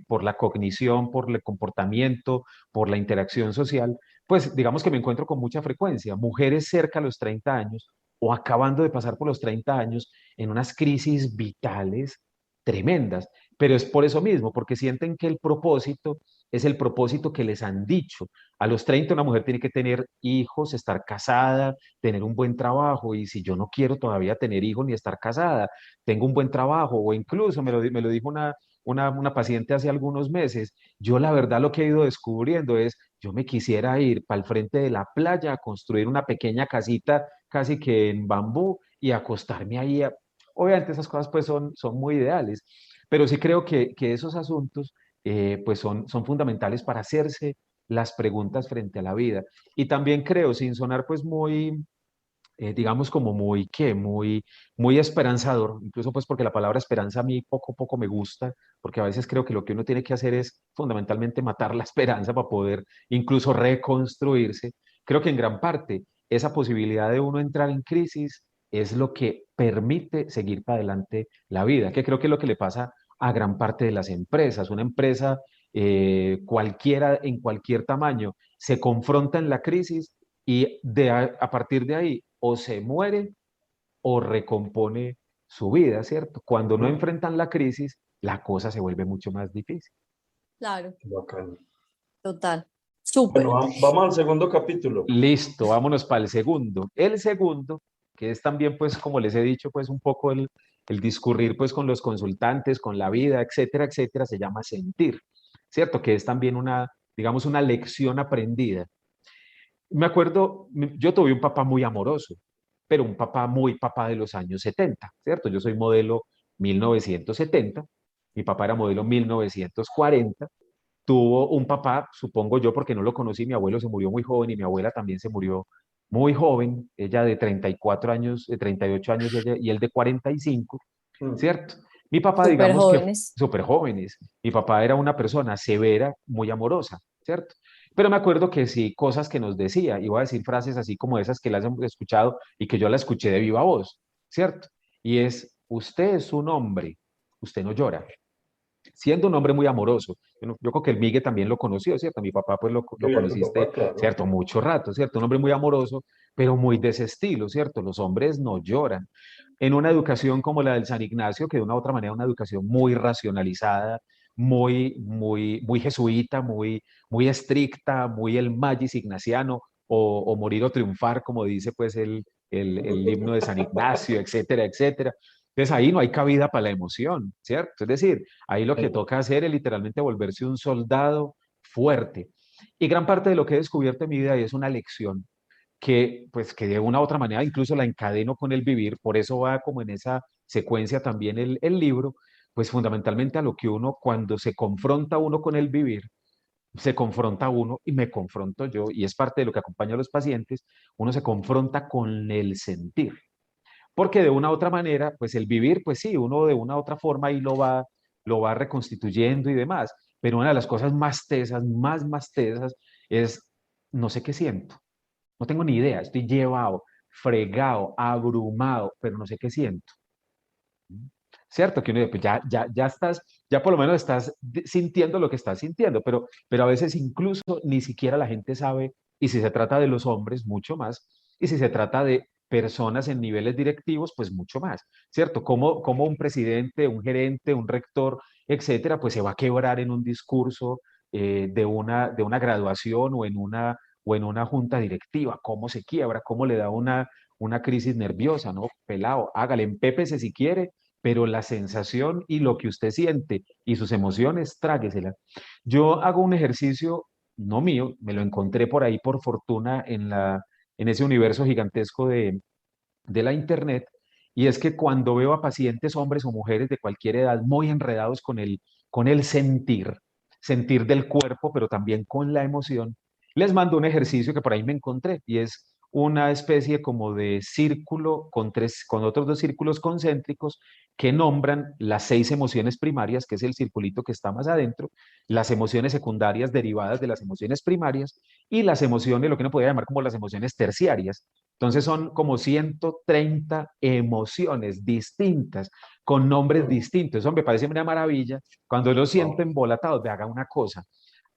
por la cognición, por el comportamiento, por la interacción social, pues digamos que me encuentro con mucha frecuencia. Mujeres cerca a los 30 años o acabando de pasar por los 30 años en unas crisis vitales tremendas, pero es por eso mismo, porque sienten que el propósito es el propósito que les han dicho. A los 30 una mujer tiene que tener hijos, estar casada, tener un buen trabajo, y si yo no quiero todavía tener hijos ni estar casada, tengo un buen trabajo, o incluso me lo dijo una paciente hace algunos meses, yo la verdad lo que he ido descubriendo es, yo me quisiera ir para el frente de la playa a construir una pequeña casita casi que en bambú y acostarme ahí. Obviamente esas cosas pues son muy ideales, pero sí creo que esos asuntos pues son fundamentales para hacerse las preguntas frente a la vida. Y también creo, sin sonar pues muy, digamos como muy, ¿qué? Muy esperanzador, incluso pues porque la palabra esperanza a mí poco me gusta, porque a veces creo que lo que uno tiene que hacer es fundamentalmente matar la esperanza para poder incluso reconstruirse. Creo que en gran parte esa posibilidad de uno entrar en crisis es lo que permite seguir para adelante la vida, que creo que es lo que le pasa a gran parte de las empresas. Una empresa cualquiera, en cualquier tamaño, se confronta en la crisis y a partir de ahí o se muere o recompone su vida, ¿cierto? Cuando no Mm, enfrentan la crisis, la cosa se vuelve mucho más difícil. Claro, bacano. total. Bueno, Súper. vamos al segundo capítulo. Listo, vámonos para el segundo. El segundo, que es también, pues, como les he dicho, pues un poco el discurrir, pues, con los consultantes, con la vida, etcétera, se llama sentir, ¿cierto? Que es también una, digamos, una lección aprendida. Me acuerdo, yo tuve un papá muy amoroso, pero un papá muy papá de los años 70, ¿cierto? Yo soy modelo 1970, mi papá era modelo 1940, tuvo un papá, supongo yo, porque no lo conocí, mi abuelo se murió muy joven y mi abuela también se murió muy joven, ella de 34 años, de 38 años y él de 45, Mm, ¿cierto? Mi papá, Súper digamos que jóvenes. súper jóvenes, mi papá era una persona severa, muy amorosa, ¿cierto? Pero me acuerdo que sí, cosas que nos decía, iba a decir frases así como esas que las hemos escuchado y que yo la escuché de viva voz, ¿cierto? Y es, usted es un hombre, usted no llora, siendo un hombre muy amoroso. Yo creo que el Migue también lo conoció, ¿cierto? Mi papá pues lo sí, a tu conociste, papá, claro. ¿cierto? Mucho rato, ¿cierto? Un hombre muy amoroso, pero muy de ese estilo, ¿cierto? Los hombres no lloran. En una educación como la del San Ignacio, que de una u otra manera una educación muy racionalizada, muy jesuita, muy estricta, muy el magis ignaciano, o morir o triunfar, como dice pues el himno de San Ignacio, etcétera. Entonces ahí no hay cabida para la emoción, ¿cierto? Es decir, ahí lo que Sí. toca hacer es literalmente volverse un soldado fuerte. Y gran parte de lo que he descubierto en mi vida es una lección que, pues, que de una u otra manera incluso la encadeno con el vivir, por eso va como en esa secuencia también el libro, pues fundamentalmente a lo que uno, cuando se confronta uno con el vivir, se confronta uno y me confronto yo, y es parte de lo que acompaña a los pacientes, uno se confronta con el sentir. Porque de una u otra manera, pues el vivir, pues sí, uno de una u otra forma ahí lo va reconstituyendo y demás. Pero una de las cosas más tesas, más tesas, es no sé qué siento. No tengo ni idea. Estoy llevado, fregado, abrumado, pero no sé qué siento. ¿Cierto? Que uno dice, pues ya estás, ya por lo menos estás sintiendo lo que estás sintiendo, pero a veces incluso ni siquiera la gente sabe, y si se trata de los hombres, mucho más, y si se trata de personas en niveles directivos, pues mucho más, ¿cierto? Como un presidente, un gerente, un rector, etcétera, pues se va a quebrar en un discurso de una graduación o en una junta directiva, cómo se quiebra, cómo le da una crisis nerviosa, ¿no? Pelado, hágale, empépese si quiere, pero la sensación y lo que usted siente y sus emociones, tráguesela. Yo hago un ejercicio, no mío, me lo encontré por ahí por fortuna en ese universo gigantesco de la internet, y es que cuando veo a pacientes, hombres o mujeres de cualquier edad, muy enredados con el sentir del cuerpo, pero también con la emoción, les mando un ejercicio que por ahí me encontré, y es una especie como de círculo con otros dos círculos concéntricos que nombran las 6 emociones primarias, que es el circulito que está más adentro, las emociones secundarias derivadas de las emociones primarias y las emociones, lo que uno podría llamar como las emociones terciarias. Entonces son como 130 emociones distintas, con nombres distintos. Eso me parece una maravilla. Cuando lo siento embolatado, haga una cosa.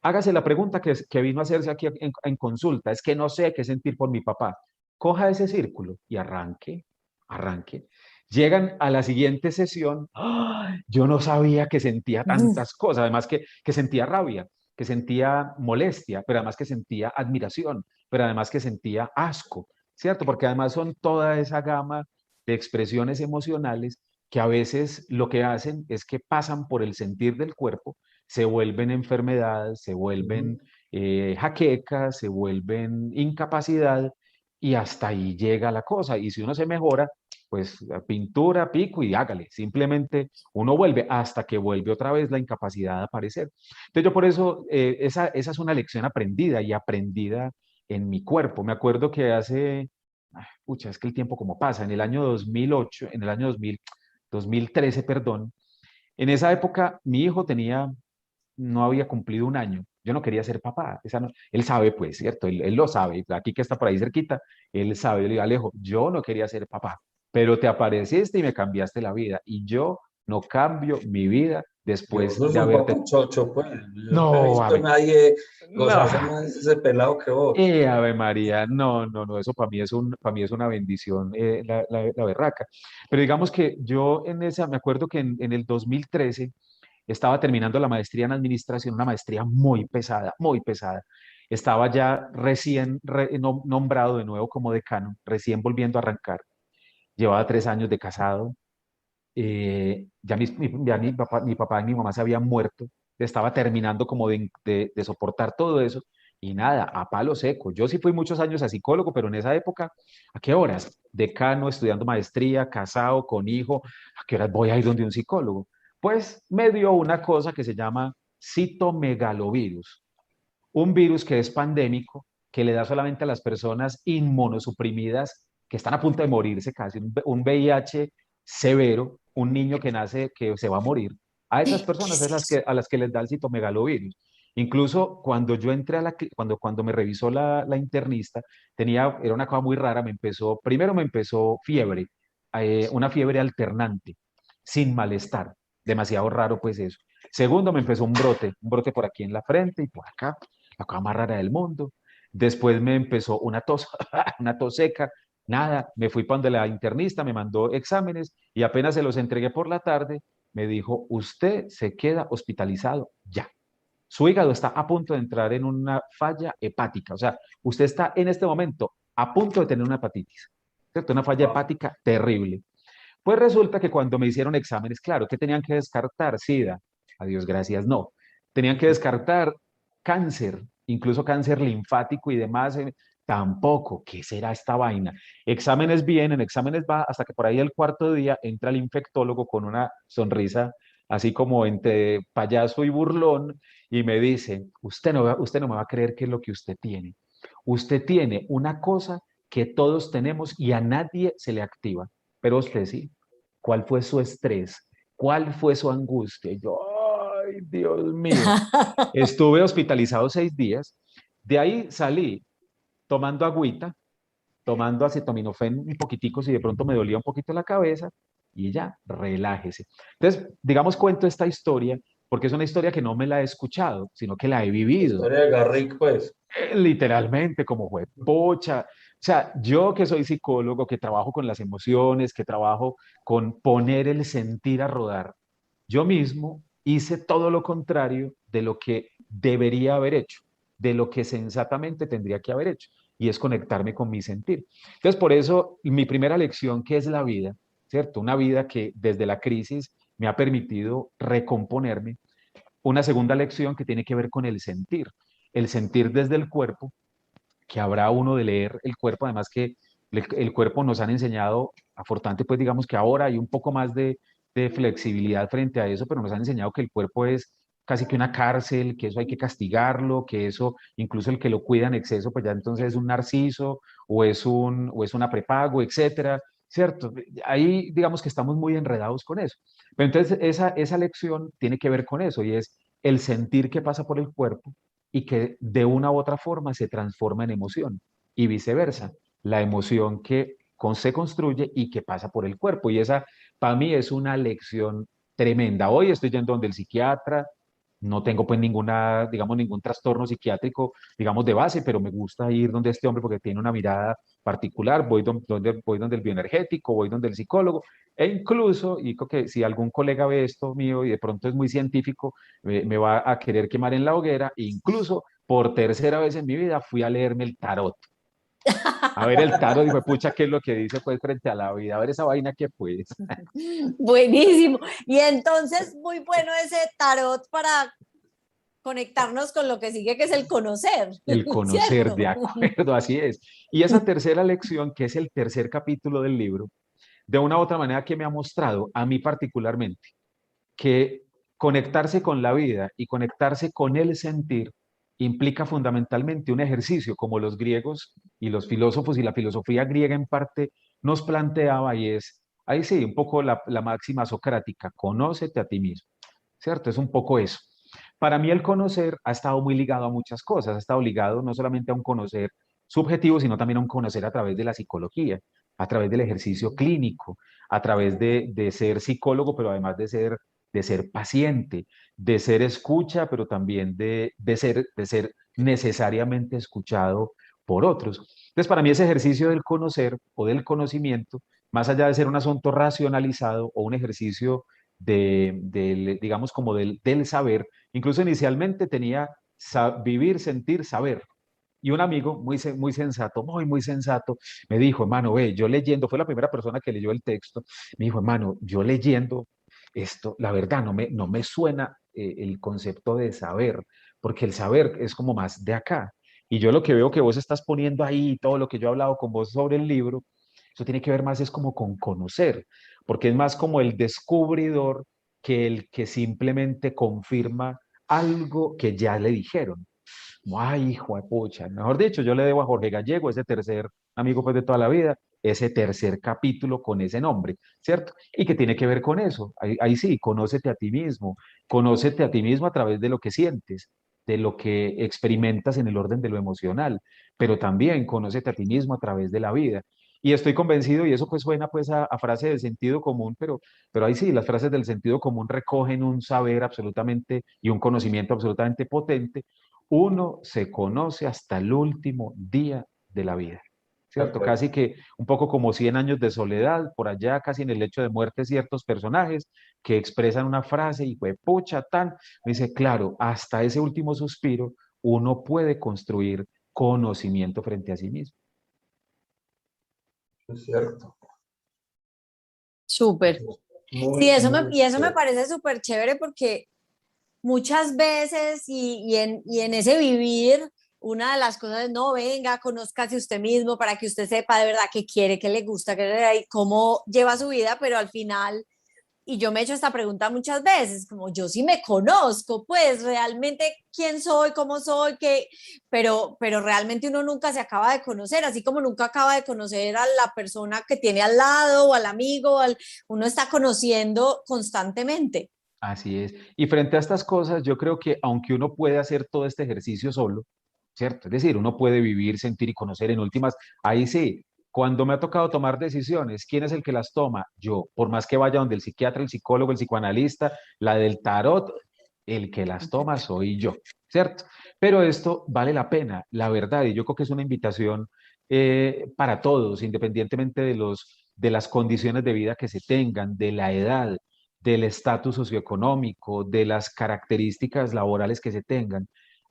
Hágase la pregunta que vino a hacerse aquí en consulta. Es que no sé qué sentir por mi papá. Coja ese círculo y arranque, arranque. Llegan a la siguiente sesión. ¡Ah! Yo no sabía que sentía tantas cosas. Además que sentía rabia, que sentía molestia, pero además que sentía admiración, pero además que sentía asco, ¿cierto? Porque además son toda esa gama de expresiones emocionales que a veces lo que hacen es que pasan por el sentir del cuerpo, se vuelven enfermedades, se vuelven jaquecas, se vuelven incapacidad y hasta ahí llega la cosa. Y si uno se mejora, pues pintura, pico y hágale. Simplemente uno vuelve hasta que vuelve otra vez la incapacidad a aparecer. Entonces yo por eso, esa es una lección aprendida y aprendida en mi cuerpo. Me acuerdo que pucha, es que el tiempo como pasa, en el año 2008, en el año 2013, perdón, en esa época mi hijo no había cumplido un año. Yo no quería ser papá. Él sabe, pues, ¿cierto? Él lo sabe. Aquí que está por ahí cerquita, él sabe. Yo le digo, Alejo, yo no quería ser papá, pero te apareciste y me cambiaste la vida. Y yo no cambio mi vida Yo después sos de un haberte... papuchocho, pues. Yo no he No, visto a ave, nadie no, gozarse más ese pelado que vos. Ave María, no, no, no, eso para mí es una bendición, la berraca. Pero digamos que yo me acuerdo que en el 2013 estaba terminando la maestría en administración, una maestría muy pesada, muy pesada. Estaba ya recién nombrado de nuevo como decano, recién volviendo a arrancar. Llevaba 3 años de casado. Ya mi papá y mi mamá se habían muerto. Estaba terminando como de soportar todo eso. Y nada, a palo seco. Yo sí fui muchos años a psicólogo, pero en esa época, ¿a qué horas? Decano, estudiando maestría, casado, con hijo. ¿A qué horas voy a ir donde un psicólogo? Pues me dio una cosa que se llama citomegalovirus, un virus que es pandémico, que le da solamente a las personas inmunosuprimidas que están a punto de morirse casi, un VIH severo, un niño que nace que se va a morir. A esas ¿Qué personas es es eso? a las que les da el citomegalovirus. Incluso cuando yo entré cuando me revisó la internista, era una cosa muy rara, primero me empezó fiebre, una fiebre alternante, sin malestar, demasiado raro pues eso. Segundo, me empezó un brote por aquí en la frente y por acá, la cosa más rara del mundo. Después me empezó una tos, una tos seca, nada, me fui para donde la internista, me mandó exámenes y apenas se los entregué por la tarde, me dijo, usted se queda hospitalizado ya. Su hígado está a punto de entrar en una falla hepática, o sea, usted está en este momento a punto de tener una hepatitis, ¿cierto? Una falla Wow. hepática terrible. Pues resulta que cuando me hicieron exámenes, claro, que tenían que descartar SIDA, a Dios gracias, no. Tenían que descartar cáncer, incluso cáncer linfático y demás, tampoco. ¿Qué será esta vaina? Exámenes vienen, exámenes va, hasta que por ahí el cuarto día entra el infectólogo con una sonrisa así como entre payaso y burlón y me dice, usted no me va a creer qué es lo que usted tiene. Usted tiene una cosa que todos tenemos y a nadie se le activa, pero usted sí. ¿Cuál fue su estrés? ¿Cuál fue su angustia? Y yo, ay, Dios mío. Estuve hospitalizado 6 días. De ahí salí tomando agüita, tomando acetaminofén un poquitico si de pronto me dolía un poquito la cabeza y ya, relájese. Entonces, digamos, cuento esta historia porque es una historia que no me la he escuchado, sino que la he La vivido. historia de Garrick, pues. Literalmente, como fue, pocha. O sea, yo que soy psicólogo, que trabajo con las emociones, que trabajo con poner el sentir a rodar, yo mismo hice todo lo contrario de lo que debería haber hecho, de lo que sensatamente tendría que haber hecho, y es conectarme con mi sentir. Entonces, por eso, mi primera lección, que es la vida, ¿cierto? Una vida que desde la crisis me ha permitido recomponerme. Una segunda lección que tiene que ver con el sentir desde el cuerpo, que habrá uno de leer el cuerpo, además que el cuerpo nos han enseñado, afortunadamente pues digamos que ahora hay un poco más de flexibilidad frente a eso, pero nos han enseñado que el cuerpo es casi que una cárcel, que eso hay que castigarlo, que eso, incluso el que lo cuida en exceso, pues ya entonces es un narciso o es una prepago, etcétera, ¿cierto? Ahí digamos que estamos muy enredados con eso. Pero entonces esa lección tiene que ver con eso y es el sentir que pasa por el cuerpo y que de una u otra forma se transforma en emoción y viceversa, la emoción que se construye y que pasa por el cuerpo. Y esa para mí es una lección tremenda. Hoy estoy yendo donde el psiquiatra, no tengo pues ninguna, digamos, ningún trastorno psiquiátrico, digamos, de base, pero me gusta ir donde este hombre porque tiene una mirada particular, voy donde el bioenergético, voy donde el psicólogo, e incluso, y creo que si algún colega ve esto mío y de pronto es muy científico, me va a querer quemar en la hoguera, e incluso por tercera vez en mi vida fui a leerme el tarot. A ver el tarot, dijo, pucha, ¿qué es lo que dice pues frente a la vida? A ver esa vaina que pues. Buenísimo. Y entonces, muy bueno ese tarot para conectarnos con lo que sigue, que es el conocer, El conocer, ¿cierto? de acuerdo, así es. Y esa tercera lección, que es el tercer capítulo del libro, de una u otra manera que me ha mostrado a mí particularmente que conectarse con la vida y conectarse con el sentir implica fundamentalmente un ejercicio como los griegos y los filósofos y la filosofía griega en parte nos planteaba y es, ahí sí, un poco la máxima socrática, conócete a ti mismo, ¿cierto? Es un poco eso. Para mí el conocer ha estado muy ligado a muchas cosas, ha estado ligado no solamente a un conocer subjetivo, sino también a un conocer a través de la psicología, a través del ejercicio clínico, a través de ser psicólogo, pero además de ser paciente, de ser escucha, pero también de ser necesariamente escuchado por otros. Entonces, para mí ese ejercicio del conocer o del conocimiento, más allá de ser un asunto racionalizado o un ejercicio digamos, como del saber, incluso inicialmente tenía vivir, sentir, saber. Y un amigo muy sensato, muy sensato, me dijo, hermano, ve, yo leyendo, fue la primera persona que leyó el texto, me dijo, hermano, yo leyendo esto, la verdad, no me suena el concepto de saber, porque el saber es como más de acá. Y yo lo que veo que vos estás poniendo ahí, todo lo que yo he hablado con vos sobre el libro, eso tiene que ver más es como con conocer, porque es más como el descubridor que el que simplemente confirma algo que ya le dijeron. Ay, hijo de pucha. Mejor dicho, yo le debo a Jorge Gallego, ese tercer amigo pues de toda la vida, ese tercer capítulo con ese nombre, ¿cierto? Y que tiene que ver con eso. Ahí sí, conócete a ti mismo a través de lo que sientes, de lo que experimentas en el orden de lo emocional, pero también conócete a ti mismo a través de la vida. Y estoy convencido, y eso pues suena pues a frase del sentido común, pero ahí sí, las frases del sentido común recogen un saber absolutamente y un conocimiento absolutamente potente. Uno se conoce hasta el último día de la vida, De ¿cierto? acuerdo. Casi que un poco como 100 años de soledad, por allá casi en el lecho de muerte ciertos personajes que expresan una frase y fue pucha tan, me dice, claro, hasta ese último suspiro uno puede construir conocimiento frente a sí mismo. Es cierto. Súper. Eso es Sí, muy, muy y eso me cierto. parece súper chévere porque muchas veces y en ese vivir, una de las cosas es, no, venga, conózcase usted mismo para que usted sepa de verdad qué quiere, qué le gusta, y cómo lleva su vida, pero al final, y yo me he hecho esta pregunta muchas veces, como yo sí me conozco, pues realmente quién soy, cómo soy, qué, pero realmente uno nunca se acaba de conocer, así como nunca acaba de conocer a la persona que tiene al lado o al amigo, uno está conociendo constantemente. Así es. Y frente a estas cosas, yo creo que aunque uno puede hacer todo este ejercicio solo, ¿cierto? Es decir, uno puede vivir, sentir y conocer en últimas. Ahí sí, cuando me ha tocado tomar decisiones, ¿quién es el que las toma? Yo, por más que vaya donde el psiquiatra, el psicólogo, el psicoanalista, la del tarot, el que las toma soy yo, ¿cierto? Pero esto vale la pena, la verdad, y yo creo que es una invitación para todos, independientemente de las condiciones de vida que se tengan, de la edad, del estatus socioeconómico, de las características laborales que se tengan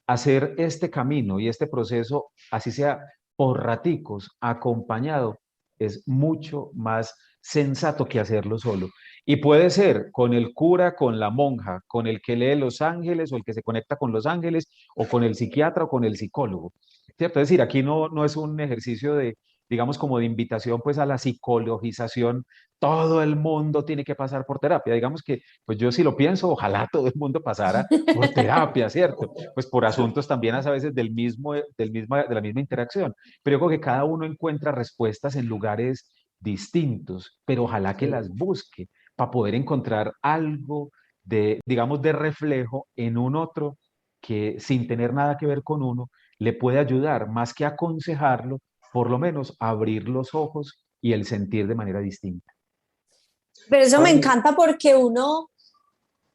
hacer este camino y este proceso, así sea por raticos, acompañado, es mucho más sensato que hacerlo solo. Y puede ser con el cura, con la monja, con el que lee los ángeles o el que se conecta con los ángeles, o con el psiquiatra o con el psicólogo. ¿Cierto? Es decir, aquí no es un ejercicio de, digamos, como de invitación pues a la psicologización todo el mundo tiene que pasar por terapia. Digamos que, pues yo sí lo pienso, ojalá todo el mundo pasara por terapia, ¿cierto? Pues por asuntos también a veces de la misma interacción. Pero yo creo que cada uno encuentra respuestas en lugares distintos, pero ojalá que las Sí. busque para poder encontrar algo de, digamos, de reflejo en un otro que sin tener nada que ver con uno, le puede ayudar, más que aconsejarlo, por lo menos abrir los ojos y el sentir de manera distinta. Pero eso me Juan, encanta porque uno,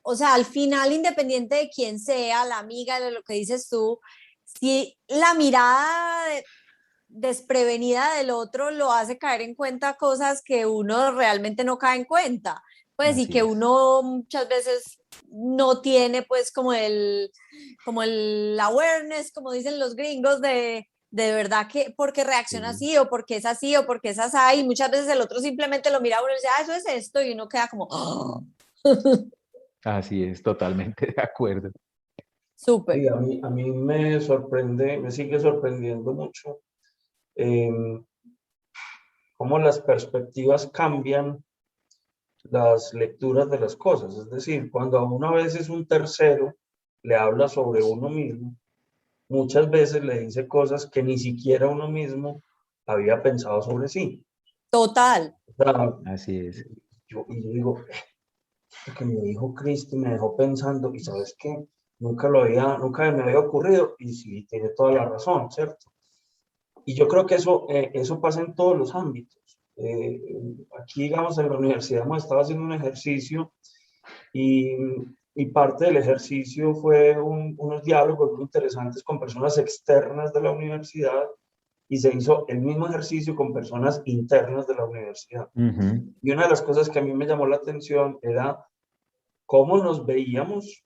o sea, al final, independiente de quién sea, la amiga, de lo que dices tú, si la mirada desprevenida del otro lo hace caer en cuenta cosas que uno realmente no cae en cuenta, pues, y Así que es. uno muchas veces no tiene, pues, como el awareness, como dicen los gringos, de verdad que porque reacciona Sí. así, o porque es así, o porque es así, y muchas veces el otro simplemente lo mira a uno y dice, ah, eso es esto, y uno queda como, "Ah". Así es, totalmente de acuerdo. Súper. sí, a mí me sorprende, me sigue sorprendiendo mucho eh, cómo las perspectivas cambian las lecturas de las cosas. Es decir, cuando a uno a veces un tercero le habla sobre uno mismo, muchas veces le dice cosas que ni siquiera uno mismo había pensado sobre sí. Total. O sea, Así es. yo digo, esto que me dijo Cristi me dejó pensando, y sabes qué, nunca me había ocurrido, y sí, tiene toda la razón, ¿cierto? Y yo creo que eso pasa en todos los ámbitos. Eh, Aquí, digamos, en la universidad hemos estado haciendo un ejercicio y, y parte del ejercicio fue unos diálogos muy interesantes con personas externas de la universidad y se hizo el mismo ejercicio con personas internas de la universidad. Ujú. Y una de las cosas que a mí me llamó la atención era cómo nos veíamos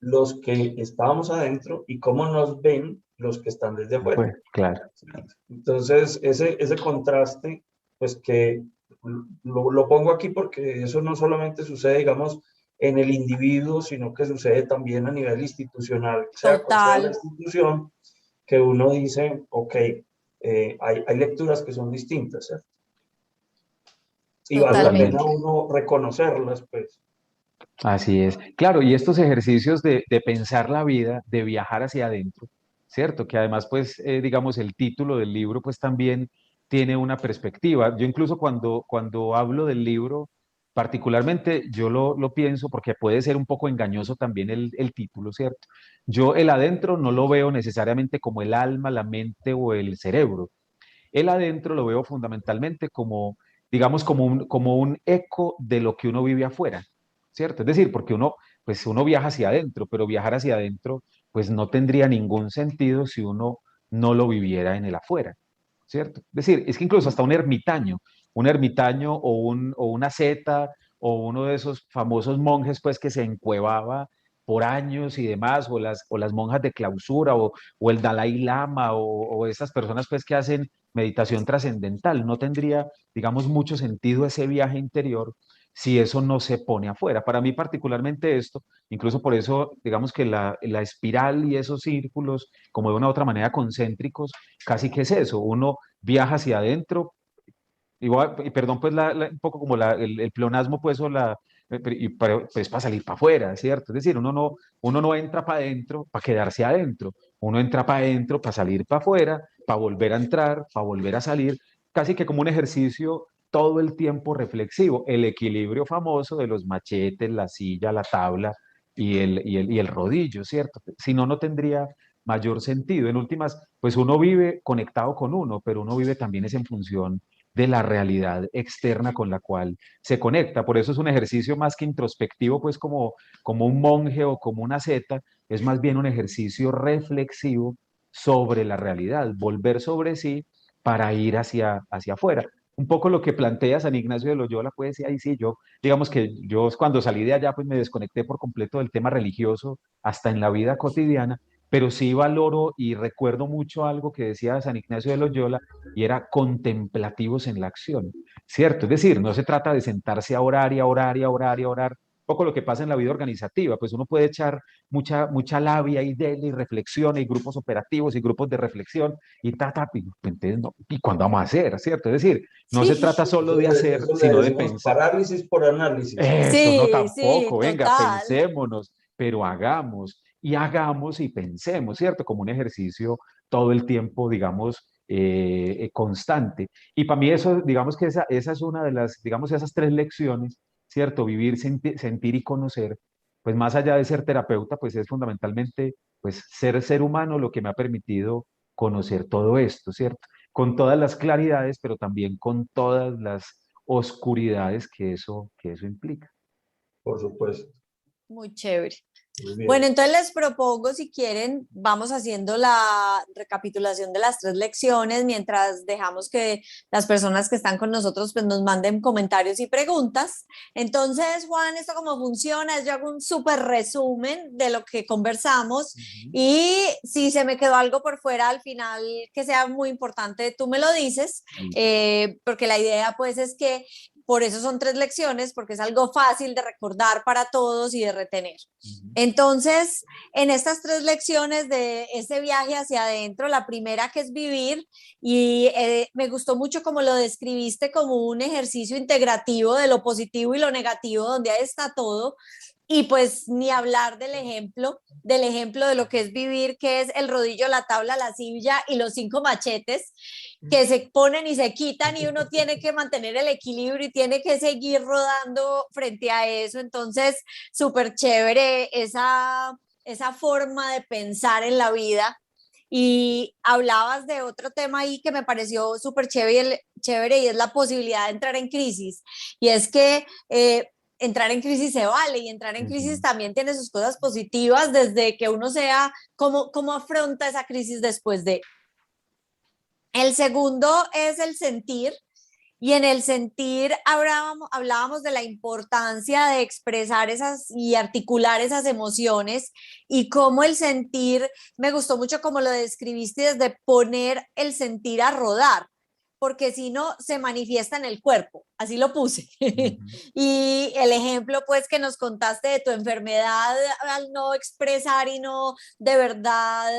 los que estábamos adentro y cómo nos ven los que están desde afuera. Pues, claro. Entonces, ese contraste, pues que lo pongo aquí porque eso no solamente sucede, digamos, en el individuo, sino que sucede también a nivel institucional, sea cual sea la Total, institución, que uno dice, ok, hay lecturas que son distintas, ¿cierto? Y vale la pena Totalmente. totalmente. uno reconocerlas, pues. Así es. Claro, y estos ejercicios de pensar la vida, de viajar hacia adentro, ¿cierto? Que además, pues, digamos, el título del libro, pues también tiene una perspectiva. Yo incluso cuando hablo del libro, particularmente, yo lo pienso porque puede ser un poco engañoso también el título, ¿cierto? Yo el adentro no lo veo necesariamente como el alma, la mente o el cerebro. El adentro lo veo fundamentalmente como, digamos, como un eco de lo que uno vive afuera, ¿cierto? Es decir, porque pues uno viaja hacia adentro, pero viajar hacia adentro, pues no tendría ningún sentido si uno no lo viviera en el afuera, ¿cierto? Es decir, es que incluso hasta un ermitaño o una asceta o uno de esos famosos monjes, pues, que se encuevaba por años y demás, o las monjas de clausura, o el Dalai Lama, o esas personas, pues, que hacen meditación trascendental. No tendría, digamos, mucho sentido ese viaje interior si eso no se pone afuera. Para mí particularmente esto, incluso por eso, digamos que la espiral y esos círculos, como de una u otra manera concéntricos, casi que es eso, uno viaja hacia adentro, igual, y perdón, pues un poco como el pleonasmo, pues, pues para salir para afuera, ¿cierto? Es decir, uno no entra para adentro para quedarse adentro, uno entra para adentro para salir para afuera, para volver a entrar, para volver a salir, casi que como un ejercicio todo el tiempo reflexivo, el equilibrio famoso de los machetes, la silla, la tabla y el rodillo, ¿cierto? Si no, no tendría mayor sentido. En últimas, pues uno vive conectado con uno, pero uno vive también es en función de la realidad externa con la cual se conecta. Por eso es un ejercicio más que introspectivo, pues como un monje o como una seta, es más bien un ejercicio reflexivo sobre la realidad, volver sobre sí para ir hacia afuera. Un poco lo que plantea San Ignacio de Loyola, pues, y ahí sí, digamos que yo cuando salí de allá, pues me desconecté por completo del tema religioso hasta en la vida cotidiana, pero sí valoro y recuerdo mucho algo que decía San Ignacio de Loyola, y era contemplativos en la acción, ¿cierto? Es decir, no se trata de sentarse a orar y a orar y a orar y a orar poco lo que pasa en la vida organizativa, pues uno puede echar mucha labia y dele y reflexión, y grupos operativos y grupos de reflexión y entonces ¿y cuándo vamos a hacer, cierto? Es decir, no se Sí, trata solo de hacer, Eso le sino de decimos pensar. parálisis por análisis. Eso no sí, sí, tampoco, venga, total. pensémonos, pero hagamos y pensemos, ¿cierto? Como un ejercicio todo el tiempo, digamos, constante. Y para mí eso, digamos que esa es una de las, digamos, esas tres lecciones, ¿cierto? Vivir, sentir y conocer, pues más allá de ser terapeuta, pues es fundamentalmente, pues ser humano lo que me ha permitido conocer todo esto, ¿cierto? Con todas las claridades, pero también con todas las oscuridades que eso implica. Por supuesto. Muy chévere. Muy Bueno, bien. entonces les propongo, si quieren, vamos haciendo la recapitulación de las tres lecciones mientras dejamos que las personas que están con nosotros pues nos manden comentarios y preguntas. Entonces, Juan, ¿esto cómo funciona? Yo hago un súper resumen de lo que conversamos Ujú. y si se me quedó algo por fuera al final que sea muy importante, tú me lo dices, Listo. porque la idea pues es que por eso son tres lecciones, porque es algo fácil de recordar para todos y de retener. Ujú. Entonces, en estas tres lecciones de ese viaje hacia adentro, la primera que es vivir, y me gustó mucho como lo describiste como un ejercicio integrativo de lo positivo y lo negativo, donde ahí está todo, y pues ni hablar del ejemplo de lo que es vivir, que es el rodillo, la tabla, la silla y los 5 machetes que se ponen y se quitan y uno tiene que mantener el equilibrio y tiene que seguir rodando frente a eso. Entonces, súper chévere esa forma de pensar en la vida. Y hablabas de otro tema ahí que me pareció súper chévere y es la posibilidad de entrar en crisis. Y es que entrar en crisis se vale y entrar en crisis Ujú. también tiene sus cosas positivas desde que uno sea, cómo afronta esa crisis después de. El segundo es el sentir, y en el sentir hablábamos de la importancia de expresar esas y articular esas emociones y cómo el sentir, me gustó mucho como lo describiste desde poner el sentir a rodar, porque si no se manifiesta en el cuerpo, así lo puse. Ujú. Y el ejemplo pues que nos contaste de tu enfermedad al no expresar y no de verdad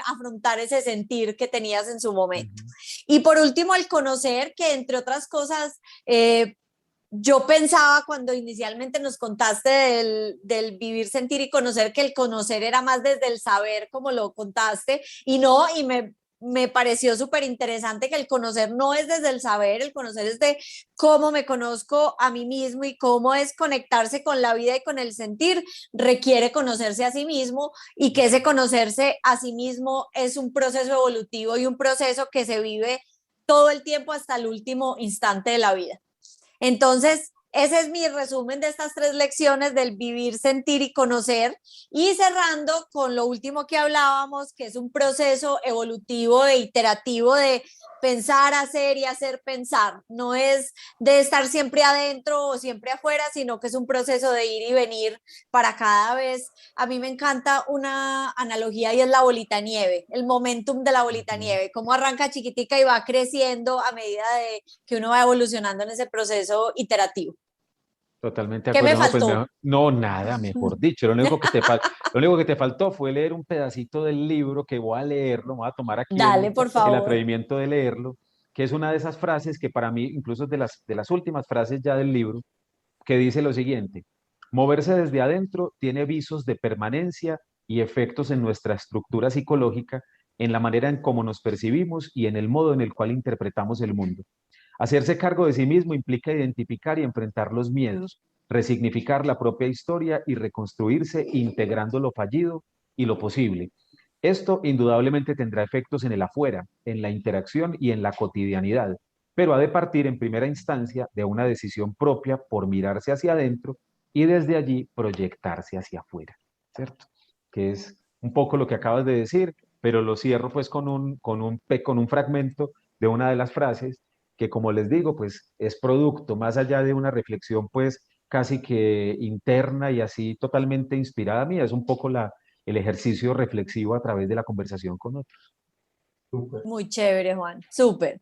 afrontar ese sentir que tenías en su momento. Ujú. Y por último, el conocer, que entre otras cosas, yo pensaba cuando inicialmente nos contaste del vivir, sentir y conocer, que el conocer era más desde el saber, como lo contaste, y no, y me pareció súper interesante que el conocer no es desde el saber, el conocer es de cómo me conozco a mí mismo y cómo es conectarse con la vida y con el sentir, requiere conocerse a sí mismo y que ese conocerse a sí mismo es un proceso evolutivo y un proceso que se vive todo el tiempo hasta el último instante de la vida. Entonces, ese es mi resumen de estas tres lecciones del vivir, sentir y conocer. Y cerrando con lo último que hablábamos, que es un proceso evolutivo e iterativo de pensar, hacer y hacer pensar. No es de estar siempre adentro o siempre afuera, sino que es un proceso de ir y venir para cada vez. A mí me encanta una analogía y es la bolita de nieve, el momentum de la bolita de Ujú. nieve, cómo arranca chiquitica y va creciendo a medida de que uno va evolucionando en ese proceso iterativo. Totalmente de ¿Qué me acuerdo. No, pues faltó? no, nada, mejor dicho. Lo único que te faltó fue leer un pedacito del libro que voy a leerlo, voy a tomar aquí Dale, por el favor. atrevimiento de leerlo, que es una de esas frases que para mí, incluso es de las últimas frases ya del libro, que dice lo siguiente: moverse desde adentro tiene visos de permanencia y efectos en nuestra estructura psicológica, en la manera en cómo nos percibimos y en el modo en el cual interpretamos el mundo. Hacerse cargo de sí mismo implica identificar y enfrentar los miedos, resignificar la propia historia y reconstruirse integrando lo fallido y lo posible. Esto indudablemente tendrá efectos en el afuera, en la interacción y en la cotidianidad, pero ha de partir en primera instancia de una decisión propia por mirarse hacia adentro y desde allí proyectarse hacia afuera, ¿cierto? Que es un poco lo que acabas de decir, pero lo cierro pues con un fragmento de una de las frases que, como les digo, pues es producto más allá de una reflexión pues casi que interna y así totalmente inspirada mía, es un poco el ejercicio reflexivo a través de la conversación con otros. Súper. Muy chévere, Juan. Súper. Yo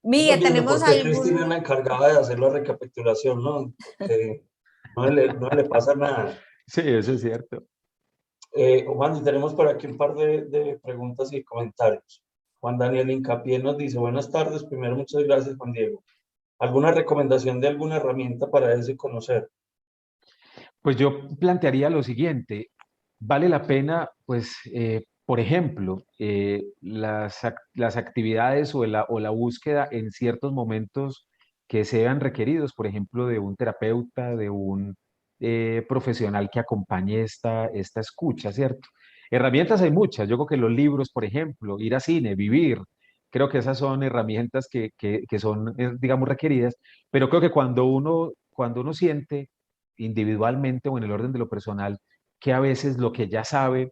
no Miguel, entiendo ¿tenemos por qué Cristina es algún? la encargada de hacer la recapitulación, ¿no? Que no le pasa nada. Sí, eso es cierto. Juan, y tenemos por aquí un par de preguntas y comentarios. Juan Daniel Incapié nos dice, buenas tardes, primero muchas gracias, Juan Diego. ¿Alguna recomendación de alguna herramienta para ese conocer? Pues yo plantearía lo siguiente, vale la pena, pues, por ejemplo, las actividades o la búsqueda en ciertos momentos que sean requeridos, por ejemplo, de un terapeuta, de un profesional que acompañe esta escucha, ¿cierto? Herramientas hay muchas, yo creo que los libros, por ejemplo, ir a cine, vivir, creo que esas son herramientas que son, digamos, requeridas, pero creo que cuando uno siente individualmente o en el orden de lo personal, que a veces lo que ya sabe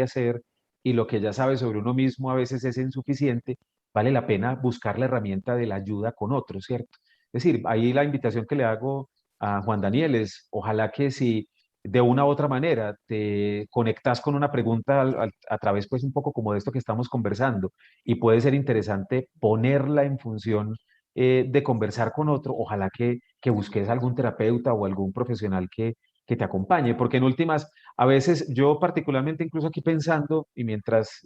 hacer y lo que ya sabe sobre uno mismo a veces es insuficiente, vale la pena buscar la herramienta de la ayuda con otros, ¿cierto? Es decir, ahí la invitación que le hago a Juan Daniel es, ojalá que si de una u otra manera te conectas con una pregunta a través, pues, un poco como de esto que estamos conversando, y puede ser interesante ponerla en función de conversar con otro, ojalá que busques algún terapeuta o algún profesional que te acompañe, porque en últimas, a veces yo particularmente incluso aquí pensando, y mientras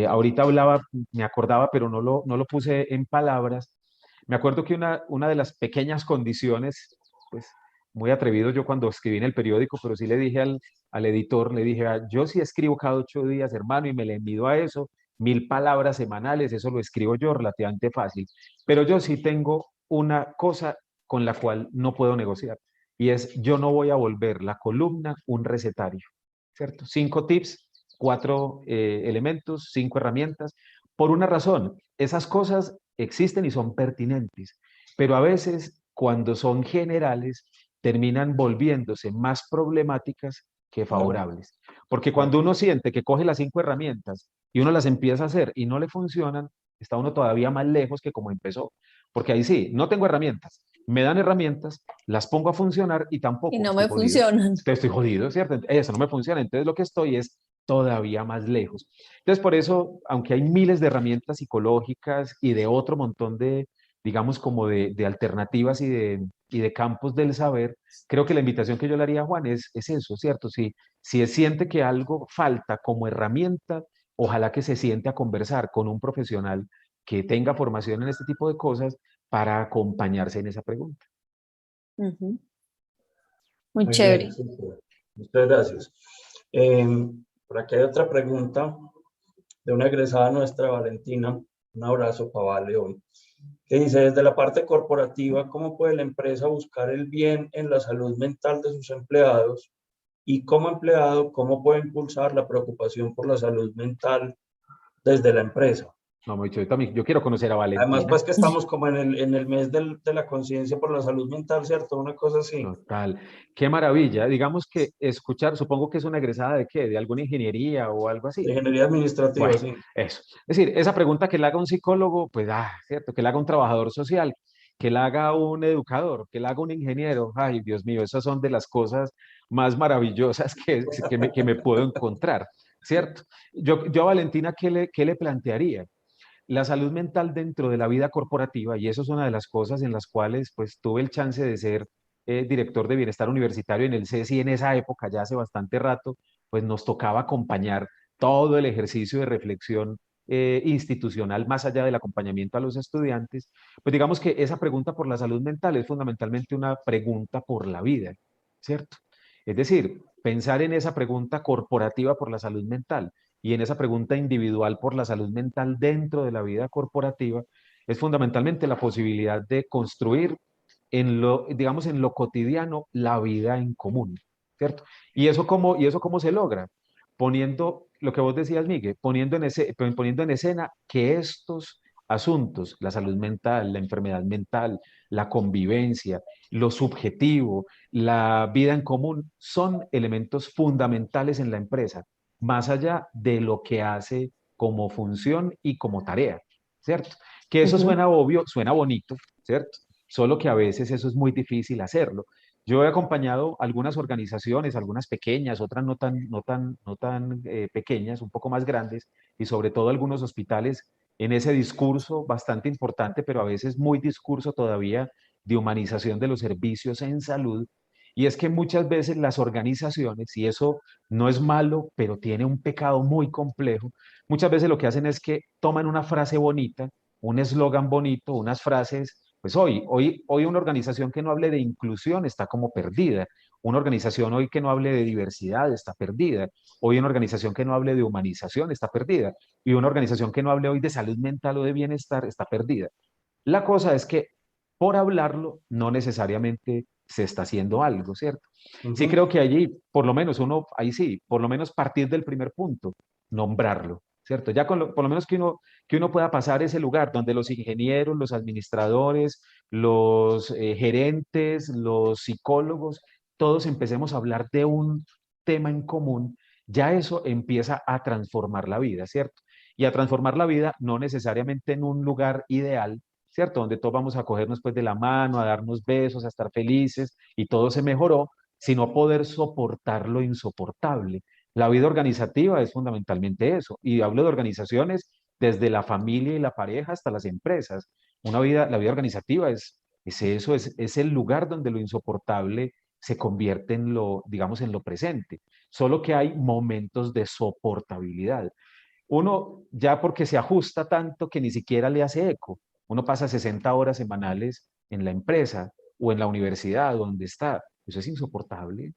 ahorita hablaba, me acordaba, pero no lo puse en palabras, me acuerdo que una de las pequeñas condiciones, pues muy atrevido yo cuando escribí en el periódico, pero sí le dije al editor, le dije, "Ah, yo sí escribo cada 8 días, hermano, y me le mido a eso, 1000 palabras semanales, eso lo escribo yo relativamente fácil, pero yo sí tengo una cosa con la cual no puedo negociar, y es yo no voy a volver la columna un recetario, ¿cierto? 5 tips, 4 elementos, 5 herramientas, por una razón, esas cosas existen y son pertinentes, pero a veces cuando son generales terminan volviéndose más problemáticas que Claro, favorables. Porque claro. cuando uno siente que coge las 5 herramientas y uno las empieza a hacer y no le funcionan, está uno todavía más lejos que como empezó. Porque ahí sí, no tengo herramientas, me dan herramientas, las pongo a funcionar y Y tampoco no estoy me jodido. funcionan. Estoy jodido, ¿cierto? Eso no me funciona. Entonces lo que estoy es todavía más lejos. Entonces por eso, aunque hay miles de herramientas psicológicas y de otro montón de, digamos, como de alternativas y de campos del saber, creo que la invitación que yo le haría a Juan es eso, ¿cierto? Si siente que algo falta como herramienta, ojalá que se siente a conversar con un profesional que tenga formación en este tipo de cosas para acompañarse en esa pregunta. Ujú. Muy Muy bien, chévere. súper. Muchas gracias. Por aquí hay otra pregunta de una egresada nuestra, Valentina. Un abrazo para Vale hoy. Que dice, desde la parte corporativa, ¿cómo puede la empresa buscar el bien en la salud mental de sus empleados? Y como empleado, ¿cómo puede impulsar la preocupación por la salud mental desde la empresa? No, muy chévere. También, yo quiero conocer a Además, Valentina. pues que estamos como en el mes de la conciencia por la salud mental, ¿cierto? Una cosa así. Total. Qué maravilla. Digamos que escuchar, supongo que es una egresada de qué, de alguna ingeniería o algo De así. ingeniería administrativa, Bueno, sí. eso. Es decir, esa pregunta que le haga un psicólogo, pues, cierto, que le haga un trabajador social, que le haga un educador, que le haga un ingeniero. Ay, Dios mío, esas son de las cosas más maravillosas que me puedo encontrar, ¿cierto? Yo a Valentina, qué le plantearía? La salud mental dentro de la vida corporativa, y eso es una de las cosas en las cuales pues tuve el chance de ser director de bienestar universitario en el CESI en esa época, ya hace bastante rato, pues nos tocaba acompañar todo el ejercicio de reflexión institucional más allá del acompañamiento a los estudiantes, pues digamos que esa pregunta por la salud mental es fundamentalmente una pregunta por la vida, ¿cierto? Es decir, pensar en esa pregunta corporativa por la salud mental y en esa pregunta individual por la salud mental dentro de la vida corporativa es fundamentalmente la posibilidad de construir digamos, en lo cotidiano la vida en común, ¿cierto? Y eso cómo se logra? Poniendo lo que vos decías, Miguel, poniendo en escena que estos asuntos, la salud mental, la enfermedad mental, la convivencia, lo subjetivo, la vida en común, son elementos fundamentales en la empresa, más allá de lo que hace como función y como tarea, ¿cierto? Que eso Ujú. suena obvio, suena bonito, ¿cierto? Solo que a veces eso es muy difícil hacerlo. Yo he acompañado algunas organizaciones, algunas pequeñas, otras no tan pequeñas, un poco más grandes, y sobre todo algunos hospitales en ese discurso bastante importante, pero a veces muy discurso todavía de humanización de los servicios en salud, y es que muchas veces las organizaciones, y eso no es malo, pero tiene un pecado muy complejo, muchas veces lo que hacen es que toman una frase bonita, un eslogan bonito, unas frases, pues hoy una organización que no hable de inclusión está como perdida, una organización hoy que no hable de diversidad está perdida, hoy una organización que no hable de humanización está perdida, y una organización que no hable hoy de salud mental o de bienestar está perdida. La cosa es que por hablarlo no necesariamente se está haciendo algo, ¿cierto? Sí Ujú. creo que allí, por lo menos uno, ahí sí, por lo menos partir del primer punto, nombrarlo, ¿cierto? Ya por lo menos que uno pueda pasar ese lugar donde los ingenieros, los administradores, los gerentes, los psicólogos, todos empecemos a hablar de un tema en común, ya eso empieza a transformar la vida, ¿cierto? Y a transformar la vida no necesariamente en un lugar ideal, ¿cierto? Donde todos vamos a cogernos pues de la mano, a darnos besos, a estar felices y todo se mejoró, sino poder soportar lo insoportable. La vida organizativa es fundamentalmente eso. Y hablo de organizaciones desde la familia y la pareja hasta las empresas. La vida organizativa es eso, es el lugar donde lo insoportable se convierte en lo, digamos, en lo presente. Solo que hay momentos de soportabilidad. Uno ya porque se ajusta tanto que ni siquiera le hace eco. Uno pasa 60 horas semanales en la empresa o en la universidad donde está. Eso es insoportable.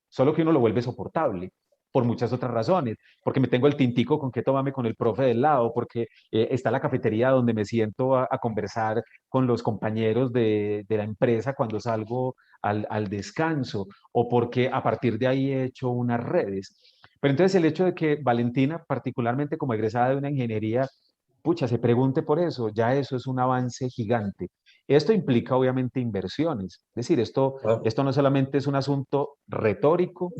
Solo que uno lo vuelve soportable por muchas otras razones, porque me tengo el tintico con que tomarme con el profe del lado, porque está la cafetería donde me siento a conversar con los compañeros de la empresa cuando salgo al descanso, o porque a partir de ahí he hecho unas redes. Pero entonces el hecho de que Valentina, particularmente como egresada de una ingeniería, pucha, se pregunte por eso, ya eso es un avance gigante. Esto implica obviamente inversiones, es decir, Claro. esto no solamente es un asunto retórico,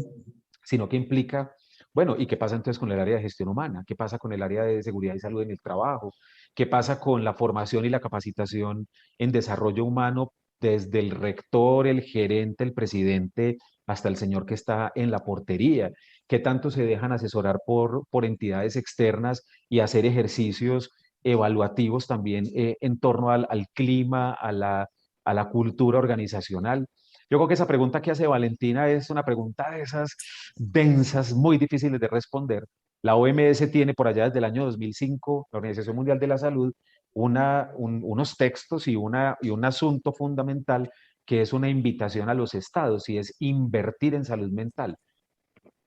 sino que implica, bueno, ¿y qué pasa entonces con el área de gestión humana? ¿Qué pasa con el área de seguridad y salud en el trabajo? ¿Qué pasa con la formación y la capacitación en desarrollo humano desde el rector, el gerente, el presidente, hasta el señor que está en la portería? ¿Qué tanto se dejan asesorar por entidades externas y hacer ejercicios evaluativos también en torno al clima, a la cultura organizacional? Yo creo que esa pregunta que hace Valentina es una pregunta de esas densas, muy difíciles de responder. La OMS tiene por allá desde el año 2005, la Organización Mundial de la Salud, unos textos y un asunto fundamental que es una invitación a los estados y es invertir en salud mental.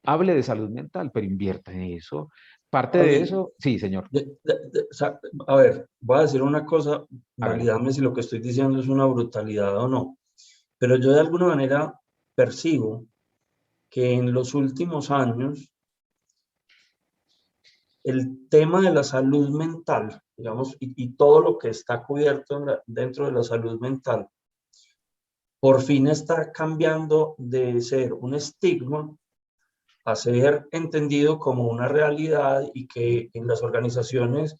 Hable de salud mental, pero invierta en eso. Parte de Javi, eso, sí, señor, o sea, a ver, voy a decir una cosa, hágale. validame si lo que estoy diciendo es una brutalidad o no, pero yo de alguna manera percibo que en los últimos años el tema de la salud mental, digamos, y todo lo que está cubierto dentro de la salud mental, por fin está cambiando de ser un estigma a ser entendido como una realidad y que en las organizaciones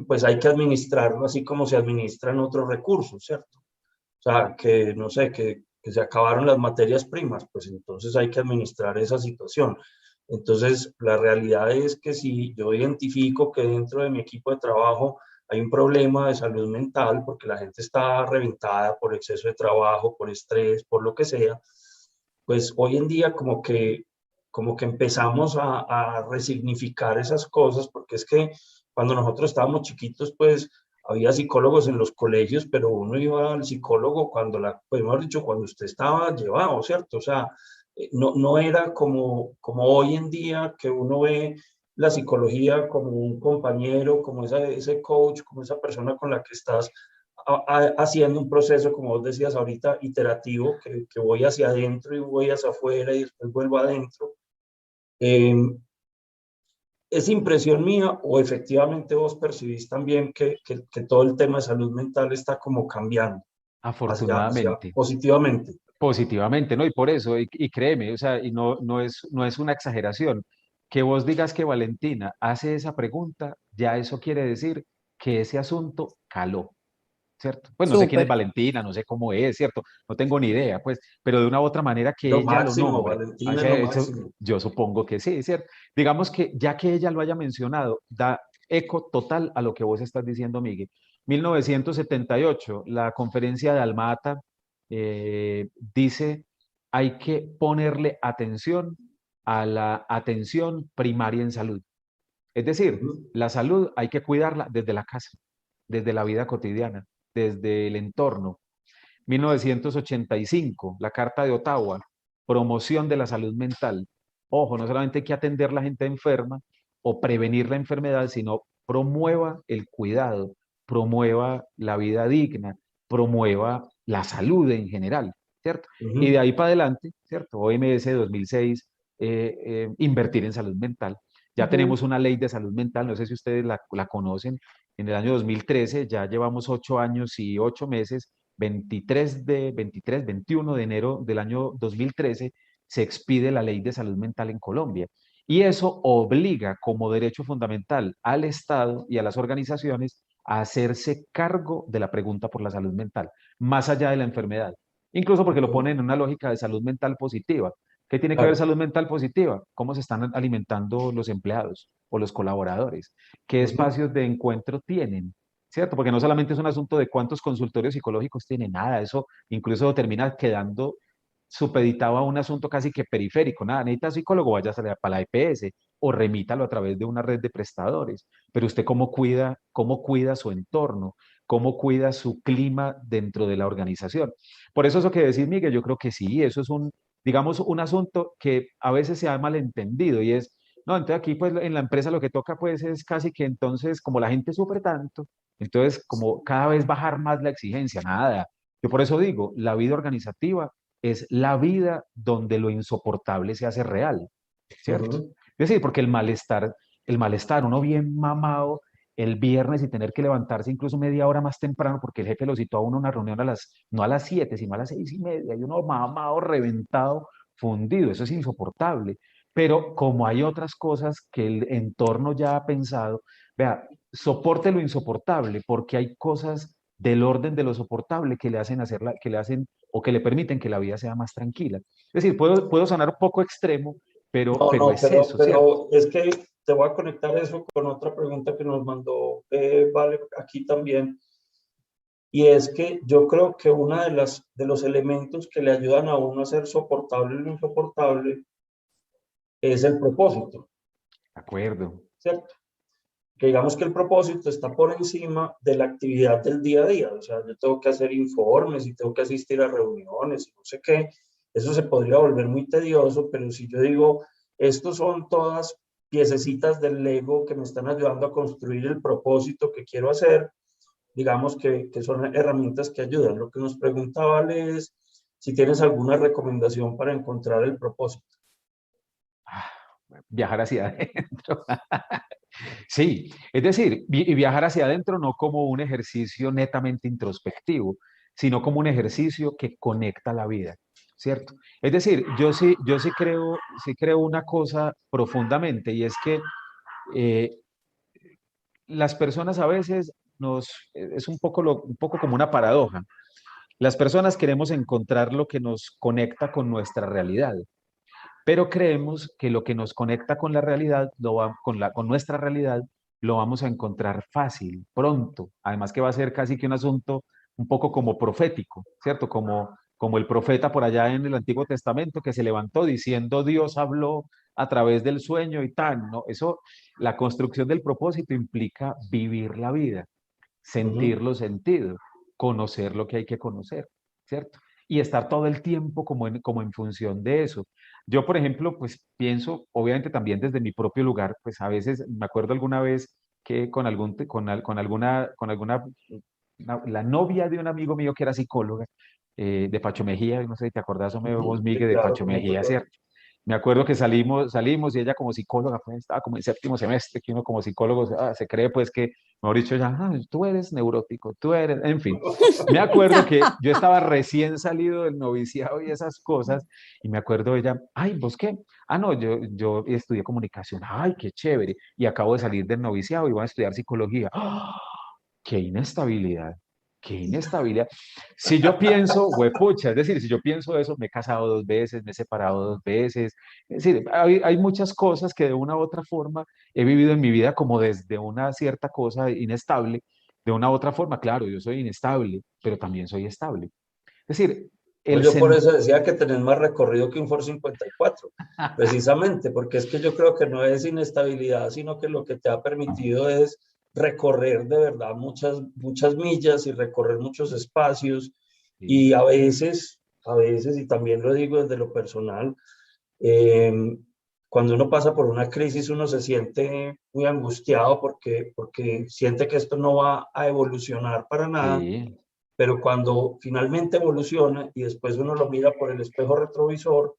pues hay que administrarlo así como se administran otros recursos, ¿cierto? O sea, que no sé, que se acabaron las materias primas, pues entonces hay que administrar esa situación. Entonces, la realidad es que si yo identifico que dentro de mi equipo de trabajo hay un problema de salud mental, porque la gente está reventada por exceso de trabajo, por estrés, por lo que sea, pues hoy en día como que empezamos a resignificar esas cosas, porque es que cuando nosotros estábamos chiquitos, pues había psicólogos en los colegios, pero uno iba al psicólogo cuando pues mejor dicho, cuando usted estaba llevado, ¿cierto? O sea, no era como hoy en día que uno ve la psicología como un compañero, como ese coach, como esa persona con la que estás haciendo un proceso, como vos decías ahorita, iterativo, que voy hacia adentro y voy hacia afuera y después vuelvo adentro. Eh, ¿Es impresión mía o efectivamente vos percibís también que todo el tema de salud mental está como cambiando hacia Afortunadamente. positivamente? Positivamente, ¿no? Y por eso, y créeme, o sea, y no es una exageración, que vos digas que Valentina hace esa pregunta, ya eso quiere decir que ese asunto caló, ¿cierto? Pues no sé quién es Súper. Valentina, no sé cómo es, ¿cierto? No tengo ni idea, pues, pero de una u otra manera que Lo ella lo máximo, nombre, Valentina es lo máximo. yo supongo que sí, ¿cierto? Digamos que ya que ella lo haya mencionado, da eco total a lo que vos estás diciendo, Miguel. 1978, la conferencia de Alma-Ata dice, hay que ponerle atención a la atención primaria en salud. Es decir, Ujú. la salud hay que cuidarla desde la casa, desde la vida cotidiana, desde el entorno. 1985, la Carta de Ottawa, promoción de la salud mental. Ojo, no solamente hay que atender a la gente enferma o prevenir la enfermedad, sino promueva el cuidado, promueva la vida digna, promueva la salud en general, ¿cierto? Y de Ujú. ahí para adelante, ¿cierto? OMS 2006, invertir en salud mental. Ya Ujú. tenemos una ley de salud mental, no sé si ustedes la conocen, en el año 2013, ya llevamos 8 años y 8 meses, 21 de enero del año 2013, se expide la ley de salud mental en Colombia. Y eso obliga como derecho fundamental al Estado y a las organizaciones a hacerse cargo de la pregunta por la salud mental, más allá de la enfermedad. Incluso porque lo Ujú. ponen en una lógica de salud mental positiva. ¿Qué tiene que ver Claro. salud mental positiva? ¿Cómo se están alimentando los empleados o los colaboradores? ¿Qué Ujú. espacios de encuentro tienen? ¿Cierto? Porque no solamente es un asunto de cuántos consultorios psicológicos tiene, nada, eso incluso termina quedando supeditado a un asunto casi que periférico, nada, necesita psicólogo, vaya a salir para la EPS o remítalo a través de una red de prestadores, pero usted cómo cuida su entorno, cómo cuida su clima dentro de la organización. Por eso que decís, Miguel, yo creo que sí, eso es digamos, un asunto que a veces se ha malentendido y es, no, entonces aquí pues en la empresa lo que toca pues es casi que entonces como la gente sufre tanto, entonces como cada vez bajar más la exigencia, nada. Yo por eso digo, la vida organizativa es la vida donde lo insoportable se hace real, ¿cierto? Ujú. Es decir, porque el malestar, uno bien mamado el viernes y tener que levantarse incluso media hora más temprano porque el jefe lo citó a uno a una reunión no a las 7, sino a las 6:30, y uno mamado, reventado, fundido, eso es insoportable. Pero como hay otras cosas que el entorno ya ha pensado, vea, soporte lo insoportable, porque hay cosas del orden de lo soportable que le hacen que le hacen o que le permiten que la vida sea más tranquila. Es decir, puedo sonar un poco extremo, pero, No, pero no, es eso, ¿cierto? pero es que te voy a conectar eso con otra pregunta que nos mandó Vale aquí también. Y es que yo creo que una de los elementos que le ayudan a uno a ser soportable lo insoportable es el propósito, De acuerdo. ¿cierto? Que digamos que el propósito está por encima de la actividad del día a día. O sea, yo tengo que hacer informes y tengo que asistir a reuniones y no sé qué. Eso se podría volver muy tedioso, pero si yo digo, estos son todas piececitas del Lego que me están ayudando a construir el propósito que quiero hacer, digamos que son herramientas que ayudan. Lo que nos pregunta Vale es si tienes alguna recomendación para encontrar el propósito. Ah, viajar hacia adentro. Sí, es decir, y viajar hacia adentro no como un ejercicio netamente introspectivo, sino como un ejercicio que conecta la vida, ¿cierto? Es decir, yo sí creo una cosa profundamente y es que eh, las personas a veces es un poco como una paradoja. Las personas queremos encontrar lo que nos conecta con nuestra realidad, pero creemos que lo que nos conecta con la realidad, con nuestra realidad, lo vamos a encontrar fácil, pronto. Además que va a ser casi que un asunto un poco como profético, ¿cierto? Como el profeta por allá en el Antiguo Testamento que se levantó diciendo Dios habló a través del sueño y tal, ¿no? La construcción del propósito implica vivir la vida, sentir Ujú. los sentidos, conocer lo que hay que conocer, ¿cierto? Y estar todo el tiempo como en función de eso. Yo, por ejemplo, pues pienso, obviamente también desde mi propio lugar, pues a veces me acuerdo alguna vez que la novia de un amigo mío que era psicóloga, de Pacho Mejía, no sé si te acordás o me vos, Ujú. Sí, Miguel, de claro Pacho que me Mejía, acuerdo. ¿cierto? Me acuerdo que salimos y ella como psicóloga, pues estaba como en séptimo semestre, que uno como psicólogo se cree pues que, mejor dicho, ya, tú eres neurótico, tú eres, en fin. Me acuerdo que yo estaba recién salido del noviciado y esas cosas, y me acuerdo ella, ay, ¿vos qué? Ah, no, yo estudié comunicación, ay, qué chévere, y acabo de salir del noviciado y voy a estudiar psicología. ¡Ah! ¡Qué inestabilidad! ¡Qué inestabilidad! Si yo pienso, huepucha, es decir, si yo pienso eso, me he casado 2 veces, me he separado 2 veces, es decir, hay muchas cosas que de una u otra forma he vivido en mi vida como desde una cierta cosa inestable, De una u otra forma, claro, yo soy inestable, pero también soy estable. Es decir, Pues el yo por sen- eso decía que tenés más recorrido que un Ford 54, precisamente, porque es que yo creo que no es inestabilidad, sino que lo que te ha permitido es recorrer de verdad muchas millas y recorrer muchos espacios Sí, y a veces, y también lo digo desde lo personal, eh, cuando uno pasa por una crisis uno se siente muy angustiado porque siente que esto no va a evolucionar para nada, sí, pero cuando finalmente evoluciona y después uno lo mira por el espejo retrovisor,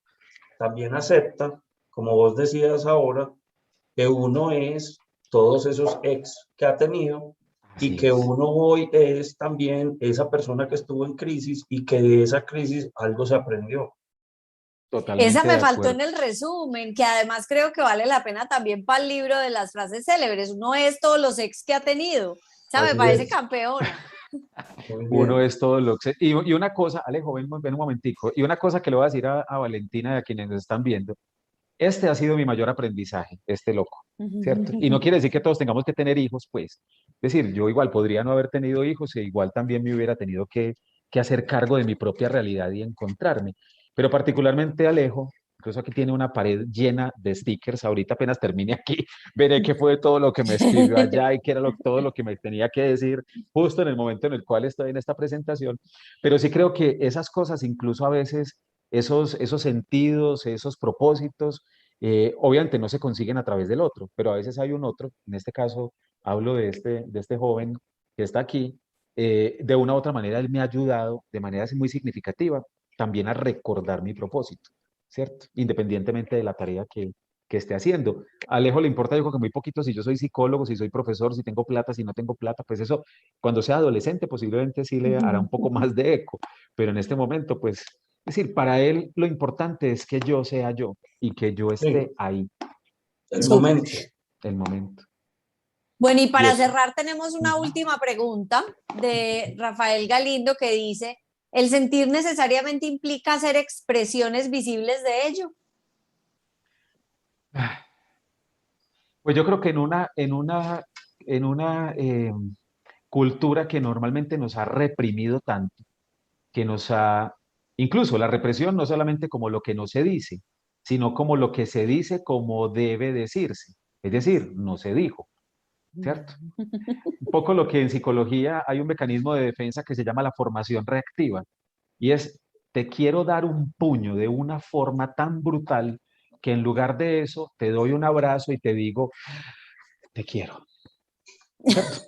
también acepta, como vos decías ahora, que uno es todos esos ex que ha tenido y así que es, uno hoy es también esa persona que estuvo en crisis y que de esa crisis algo se aprendió. Esa totalmente de me faltó en acuerdo. el resumen, que además creo que vale la pena también para el libro de las frases célebres. Uno es todos los ex que ha tenido. O sea, me Así parece es. campeona. Muy Uno bien. es todo lo que... Y una cosa, Alejo, ven un momentico, y una cosa que le voy a decir a Valentina y a quienes nos están viendo, este ha sido mi mayor aprendizaje, este loco, ¿cierto? Y no quiere decir que todos tengamos que tener hijos, pues. Es decir, yo igual podría no haber tenido hijos e igual también me hubiera tenido que hacer cargo de mi propia realidad y encontrarme. Pero particularmente Alejo, incluso aquí tiene una pared llena de stickers. Ahorita apenas termine aquí, veré qué fue todo lo que me escribió allá y qué era todo lo que me tenía que decir justo en el momento en el cual estoy en esta presentación. Pero sí creo que esas cosas, incluso a veces esos sentidos, esos propósitos, obviamente no se consiguen a través del otro, pero a veces hay un otro, en este caso hablo de este joven que está aquí, de una u otra manera él me ha ayudado de manera así muy significativa también a recordar mi propósito, ¿cierto? Independientemente de la tarea que esté haciendo. A Alejo le importa, yo creo que muy poquito si yo soy psicólogo, si soy profesor, si tengo plata, si no tengo plata, pues eso cuando sea adolescente posiblemente sí le hará un poco más de eco, pero en este momento pues es decir, para él lo importante es que yo sea yo y que yo esté Sí, ahí, el ¿cierto? Súper. momento. El momento. Bueno, y Y para eso. cerrar tenemos una Ujú. última pregunta de Rafael Galindo que dice, ¿el sentir necesariamente implica hacer expresiones visibles de ello? Pues yo creo que en una cultura que normalmente nos ha reprimido tanto, que nos ha, incluso la represión no solamente como lo que no se dice, sino como lo que se dice como debe decirse. Es decir, no se dijo, ¿cierto? Un poco lo que en psicología hay un mecanismo de defensa que se llama la formación reactiva. Y es, te quiero dar un puño de una forma tan brutal que en lugar de eso te doy un abrazo y te digo, te quiero. ¿Cierto?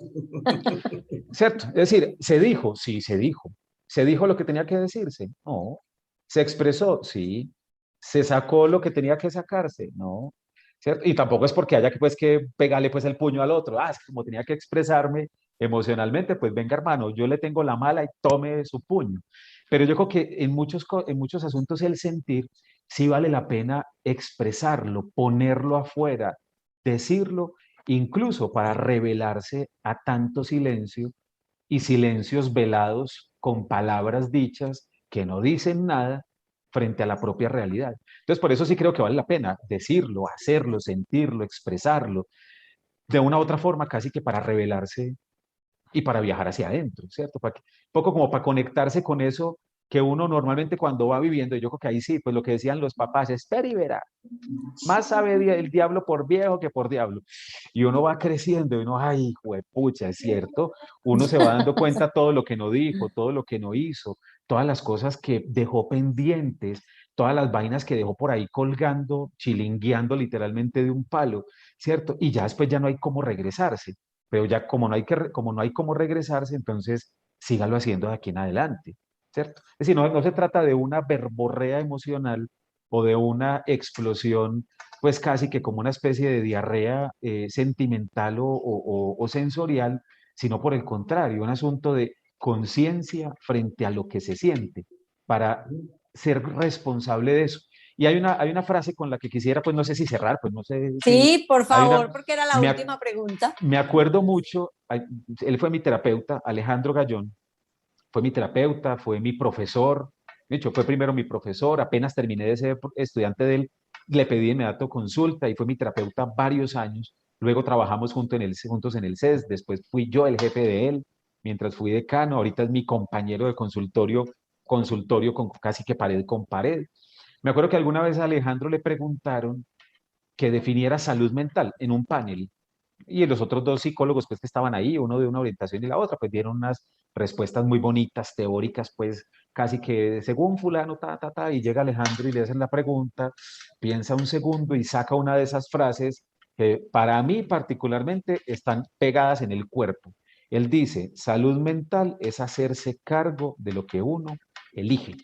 ¿Cierto? Es decir, se dijo, sí, se dijo. ¿Se dijo lo que tenía que decirse? No. ¿Se expresó? Sí. ¿Se sacó lo que tenía que sacarse? No. ¿Cierto? Y tampoco es porque haya que, pues, que pegarle pues, el puño al otro. Ah, es que como tenía que expresarme emocionalmente, pues venga hermano, yo le tengo la mala y tome su puño. Pero yo creo que en muchos asuntos el sentir sí vale la pena expresarlo, ponerlo afuera, decirlo incluso para revelarse a tanto silencio y silencios velados con palabras dichas que no dicen nada frente a la propia realidad. Entonces, por eso sí creo que vale la pena decirlo, hacerlo, sentirlo, expresarlo, de una u otra forma, casi que para revelarse y para viajar hacia adentro, ¿cierto? Poco como para conectarse con eso que uno normalmente cuando va viviendo, y yo creo que ahí sí, pues lo que decían los papás, espera y verá, más sabe el diablo por viejo que por diablo. Y uno va creciendo y uno, ay, pucha, es cierto. Uno se va dando cuenta todo lo que no dijo, todo lo que no hizo, todas las cosas que dejó pendientes, todas las vainas que dejó por ahí colgando, chilingueando literalmente de un palo, ¿cierto? Y ya después ya no hay cómo regresarse. Pero ya como no hay cómo regresarse, entonces sígalo haciendo de aquí en adelante, ¿cierto? Es decir, no se trata de una verborrea emocional o de una explosión, pues casi que como una especie de diarrea sentimental o sensorial, sino por el contrario, un asunto de conciencia frente a lo que se siente, para ser responsable de eso. Y hay una frase con la que quisiera, pues no sé si cerrar, pues no sé si Sí, por hay favor, una, porque era la me, última pregunta. me acuerdo mucho, él fue mi terapeuta, Alejandro Gallón, fue mi terapeuta, fue mi profesor, de hecho fue primero mi profesor, apenas terminé de ser estudiante de él, le pedí inmediato consulta y fue mi terapeuta varios años, luego trabajamos juntos en el CES, después fui yo el jefe de él, mientras fui decano, ahorita es mi compañero de consultorio con casi que pared con pared. Me acuerdo que alguna vez a Alejandro le preguntaron que definiera salud mental en un panel. Y los otros dos psicólogos pues que estaban ahí, uno de una orientación y la otra, pues dieron unas respuestas muy bonitas, teóricas, pues casi que según fulano, y llega Alejandro y le hacen la pregunta, piensa un segundo y saca una de esas frases que para mí particularmente están pegadas en el cuerpo. Él dice, salud mental es hacerse cargo de lo que uno elige.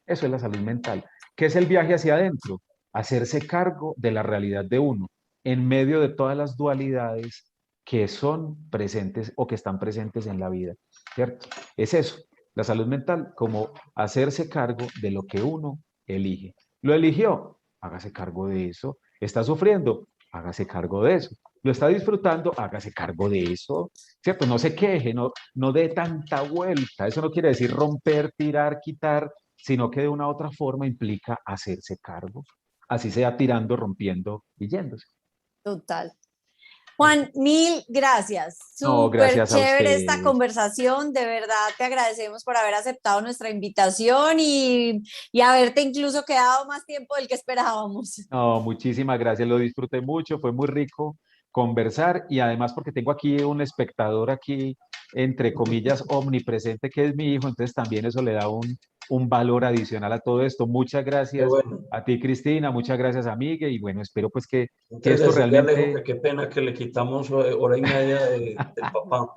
Eso es la salud mental. ¿Qué es el viaje hacia adentro? Hacerse cargo de la realidad de uno, en medio de todas las dualidades que son presentes o que están presentes en la vida, ¿cierto? Es eso, la salud mental, como hacerse cargo de lo que uno elige. ¿Lo eligió? Hágase cargo de eso. ¿Está sufriendo? Hágase cargo de eso. ¿Lo está disfrutando? Hágase cargo de eso, ¿cierto? No se queje, no dé tanta vuelta. Eso no quiere decir romper, tirar, quitar, sino que de una u otra forma implica hacerse cargo, así sea tirando, rompiendo y yéndose. Total. Juan, mil gracias. No, Súper gracias a chévere esta ustedes. conversación. De verdad te agradecemos por haber aceptado nuestra invitación y haberte incluso quedado más tiempo del que esperábamos. No, muchísimas gracias, lo disfruté mucho, fue muy rico conversar y además porque tengo aquí un espectador aquí, entre comillas, omnipresente, que es mi hijo, entonces también eso le da un valor adicional a todo esto. Muchas Qué gracias bueno. a ti, Cristina, muchas gracias a Miguel y bueno, espero pues que Entonces esto decirle a Alejo que realmente... qué pena que le quitamos hora y media del papá.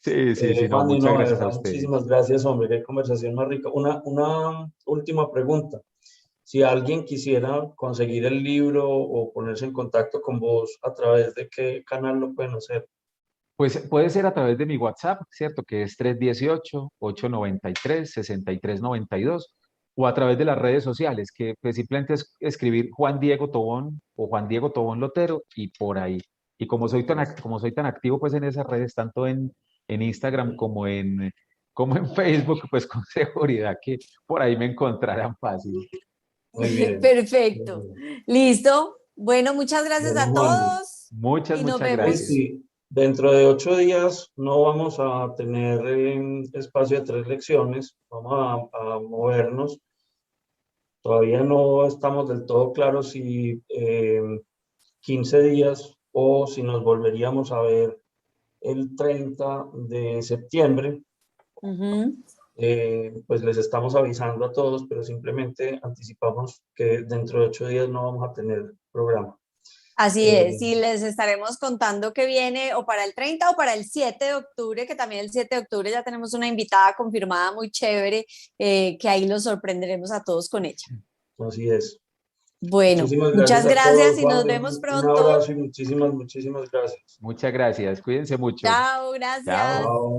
Sí, sí, sí, no, Juan, y muchas no, de gracias a verdad, ustedes. muchísimas gracias, hombre, qué conversación más rica. Una última pregunta. Si alguien quisiera conseguir el libro o ponerse en contacto con vos, ¿a través de qué canal lo pueden hacer? Pues puede ser a través de mi WhatsApp, ¿cierto? Que es 318-893-6392, o a través de las redes sociales, que pues simplemente es escribir Juan Diego Tobón o Juan Diego Tobón Lotero y por ahí. Y como soy tan activo pues en esas redes, tanto en Instagram como en Facebook, pues con seguridad que por ahí me encontrarán fácil. Muy bien. Muy Perfecto. bien. Listo. Bueno, muchas gracias Bueno, a Juan, todos Muchas, y nos muchas ahí gracias. vemos. sí, dentro de 8 días no vamos a tener espacio de 3 lecciones, vamos a movernos. Todavía no estamos del todo claros si 15 días o si nos volveríamos a ver el 30 de septiembre. Ujú. Pues les estamos avisando a todos, pero simplemente anticipamos que dentro de 8 días no vamos a tener programa. Así es, Eh, y les estaremos contando que viene o para el 30 o para el 7 de octubre, que también el 7 de octubre ya tenemos una invitada confirmada muy chévere, que ahí los sorprenderemos a todos con ella. Así es. Bueno, Muchísimas gracias muchas a todos, gracias y Juan. nos vemos Un pronto. abrazo y muchísimas, muchísimas gracias. Muchas gracias. Cuídense mucho. Chao, Chao. gracias. Chao.